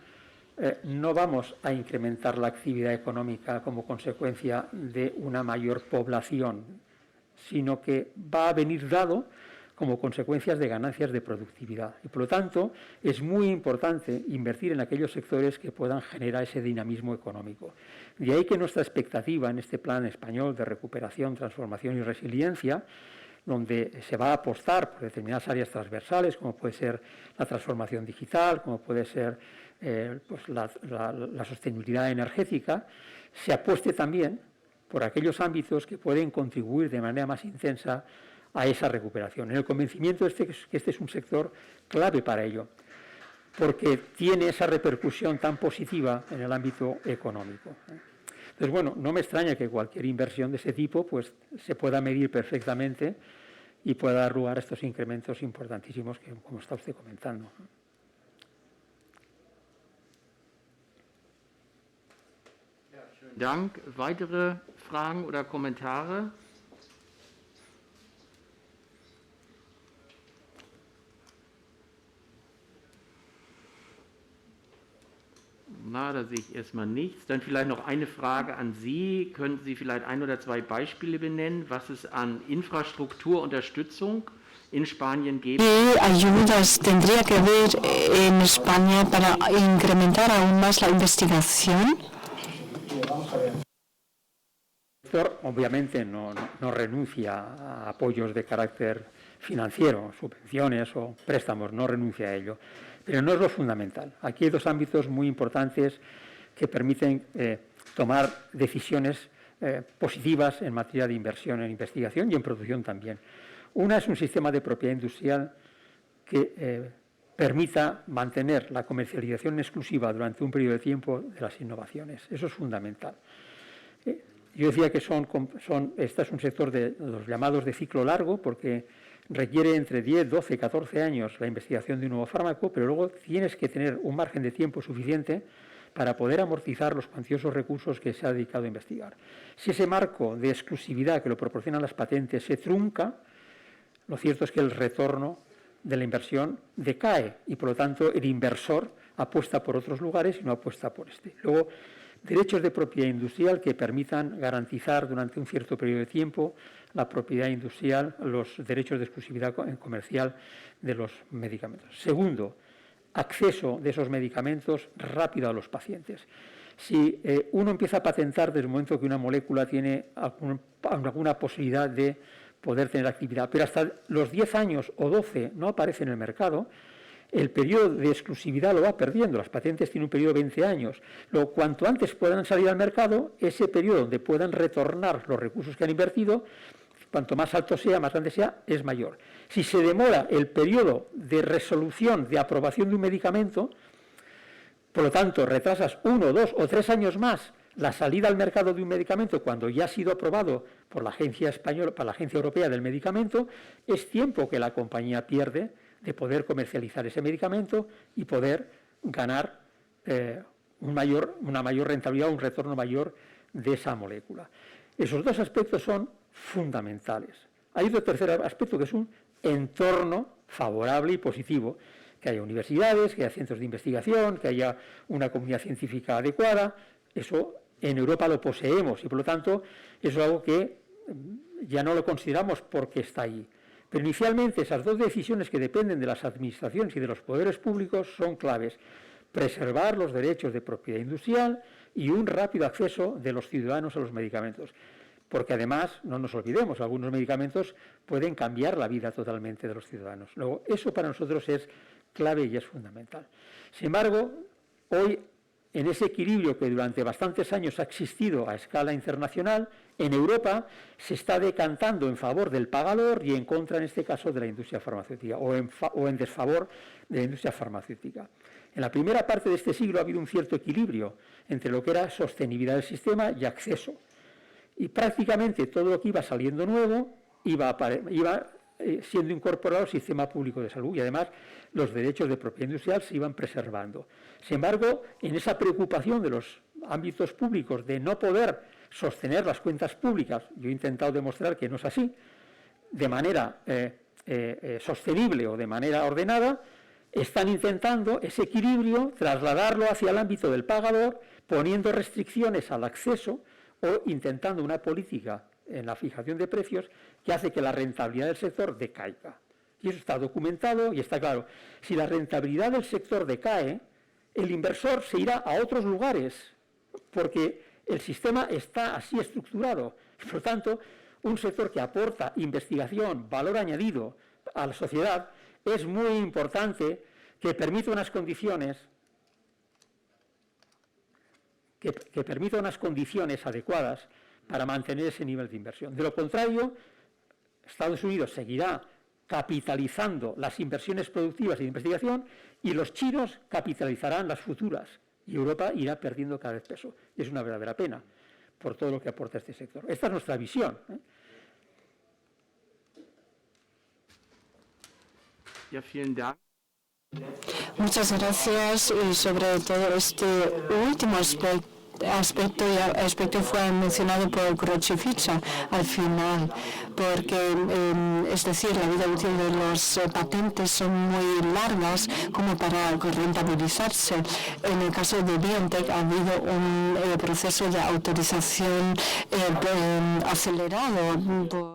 [SPEAKER 4] no vamos a incrementar la actividad económica como consecuencia de una mayor población, sino que va a venir dado como consecuencias de ganancias de productividad. Y por lo tanto, es muy importante invertir en aquellos sectores que puedan generar ese dinamismo económico. De ahí que nuestra expectativa en este plan español de recuperación, transformación y resiliencia, donde se va a apostar por determinadas áreas transversales, como puede ser la transformación digital, como puede ser pues la sostenibilidad energética, se apueste también por aquellos ámbitos que pueden contribuir de manera más intensa a esa recuperación, en el convencimiento de que este es un sector clave para ello, porque tiene esa repercusión tan positiva en el ámbito económico. Entonces, bueno, no me extraña que cualquier inversión de ese tipo pues, se pueda medir perfectamente y pueda dar lugar a estos incrementos importantísimos que, como está usted comentando.
[SPEAKER 5] Dank. Weitere Fragen oder Kommentare? Na, da sehe ich erstmal nichts. Dann vielleicht noch eine Frage an Sie. Könnten Sie vielleicht 1 oder 2 Beispiele benennen, was es an Infrastrukturunterstützung in Spanien gibt?
[SPEAKER 3] ¿Qué ayudas tendría que haber en España para incrementar aún más la investigación?
[SPEAKER 4] El sector obviamente no renuncia a apoyos de carácter financiero, subvenciones o préstamos, no renuncia a ello. Pero no es lo fundamental. Aquí hay 2 ámbitos muy importantes que permiten tomar decisiones positivas en materia de inversión en investigación y en producción también. Una es un sistema de propiedad industrial que permita mantener la comercialización exclusiva durante un periodo de tiempo de las innovaciones. Eso es fundamental. Yo decía que este es un sector de los llamados de ciclo largo, porque requiere entre 10, 12, 14 años la investigación de un nuevo fármaco, pero luego tienes que tener un margen de tiempo suficiente para poder amortizar los cuantiosos recursos que se ha dedicado a investigar. Si ese marco de exclusividad que lo proporcionan las patentes se trunca, lo cierto es que el retorno de la inversión decae y, por lo tanto, el inversor apuesta por otros lugares y no apuesta por este. Luego, derechos de propiedad industrial que permitan garantizar durante un cierto periodo de tiempo la propiedad industrial, los derechos de exclusividad comercial de los medicamentos. Segundo, acceso de esos medicamentos rápido a los pacientes. Si uno empieza a patentar desde el momento que una molécula tiene alguna posibilidad de poder tener actividad, pero hasta los 10 años o 12 no aparece en el mercado, el periodo de exclusividad lo va perdiendo. Las patentes tienen un periodo de 20 años. Luego, cuanto antes puedan salir al mercado, ese periodo donde puedan retornar los recursos que han invertido, cuanto más alto sea, más grande sea, es mayor. Si se demora el periodo de resolución, de aprobación de un medicamento, por lo tanto, retrasas 1, 2 o 3 años más la salida al mercado de un medicamento cuando ya ha sido aprobado por la Agencia Española, por la Agencia Europea del Medicamento, es tiempo que la compañía pierde de poder comercializar ese medicamento y poder ganar una mayor rentabilidad, un retorno mayor de esa molécula. Esos 2 aspectos son fundamentales. Hay otro tercer aspecto que es un entorno favorable y positivo, que haya universidades, que haya centros de investigación, que haya una comunidad científica adecuada. Eso en Europa lo poseemos y, por lo tanto, eso es algo que ya no lo consideramos porque está ahí. Pero inicialmente esas 2 decisiones que dependen de las administraciones y de los poderes públicos son claves. Preservar los derechos de propiedad industrial y un rápido acceso de los ciudadanos a los medicamentos. Porque además, no nos olvidemos, algunos medicamentos pueden cambiar la vida totalmente de los ciudadanos. Luego, eso para nosotros es clave y es fundamental. Sin embargo, hoy, en ese equilibrio que durante bastantes años ha existido a escala internacional, en Europa se está decantando en favor del pagador y en contra, en este caso, de la industria farmacéutica, o en desfavor de la industria farmacéutica. En la primera parte de este siglo ha habido un cierto equilibrio entre lo que era sostenibilidad del sistema y acceso. Y prácticamente todo lo que iba saliendo nuevo iba siendo incorporado al sistema público de salud y además los derechos de propiedad industrial se iban preservando. Sin embargo, en esa preocupación de los ámbitos públicos de no poder sostener las cuentas públicas, yo he intentado demostrar que no es así, de manera sostenible o de manera ordenada, están intentando ese equilibrio trasladarlo hacia el ámbito del pagador, poniendo restricciones al acceso o intentando una política en la fijación de precios que hace que la rentabilidad del sector decaiga. Y eso está documentado y está claro. Si la rentabilidad del sector decae, el inversor se irá a otros lugares porque el sistema está así estructurado. Por lo tanto, un sector que aporta investigación, valor añadido a la sociedad, es muy importante que permita unas condiciones adecuadas para mantener ese nivel de inversión. De lo contrario, Estados Unidos seguirá capitalizando las inversiones productivas y de investigación y los chinos capitalizarán las futuras y Europa irá perdiendo cada vez peso. Y es una verdadera pena por todo lo que aporta este sector. Esta es nuestra visión.
[SPEAKER 5] Ja, vielen Dank.
[SPEAKER 3] Muchas gracias y sobre todo este último aspecto fue mencionado por Croce-Ficha al final, porque es decir, la vida útil de los patentes son muy largas como para rentabilizarse. En el caso de BioNTech ha habido un proceso de autorización acelerado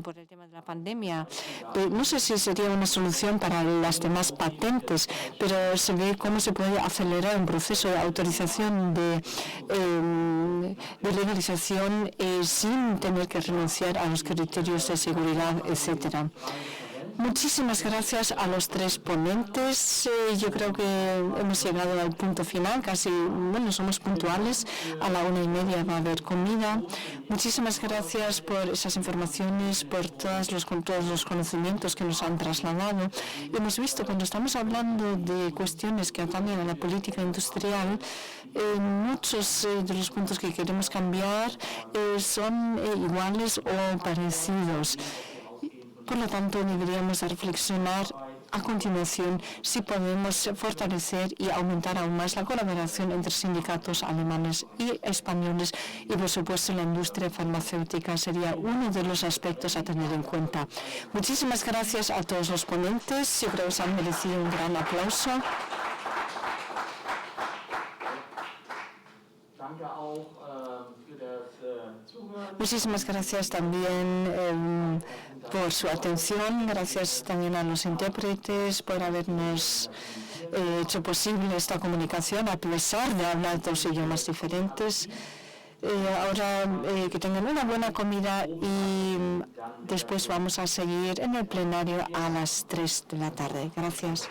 [SPEAKER 3] por el tema de la pandemia. No sé si sería una solución para las demás patentes, pero se ve cómo se puede acelerar un proceso de autorización de legalización sin tener que renunciar a los criterios de seguridad, etcétera. Muchísimas gracias a los tres ponentes. Yo creo que hemos llegado al punto final, casi, somos puntuales. A la 1:30 va a haber comida. Muchísimas gracias por esas informaciones, por todos los conocimientos que nos han trasladado. Hemos visto, cuando estamos hablando de cuestiones que atañen a la política industrial, muchos de los puntos que queremos cambiar son iguales o parecidos. Por lo tanto, deberíamos reflexionar a continuación si podemos fortalecer y aumentar aún más la colaboración entre sindicatos alemanes y españoles y, por supuesto, la industria farmacéutica sería uno de los aspectos a tener en cuenta. Muchísimas gracias a todos los ponentes. Yo creo que se han merecido un gran aplauso. Muchísimas gracias también por su atención. Gracias también a los intérpretes por habernos hecho posible esta comunicación a pesar de hablar dos idiomas diferentes. Ahora que tengan una buena comida y después vamos a seguir en el plenario a las 3 de la tarde. Gracias.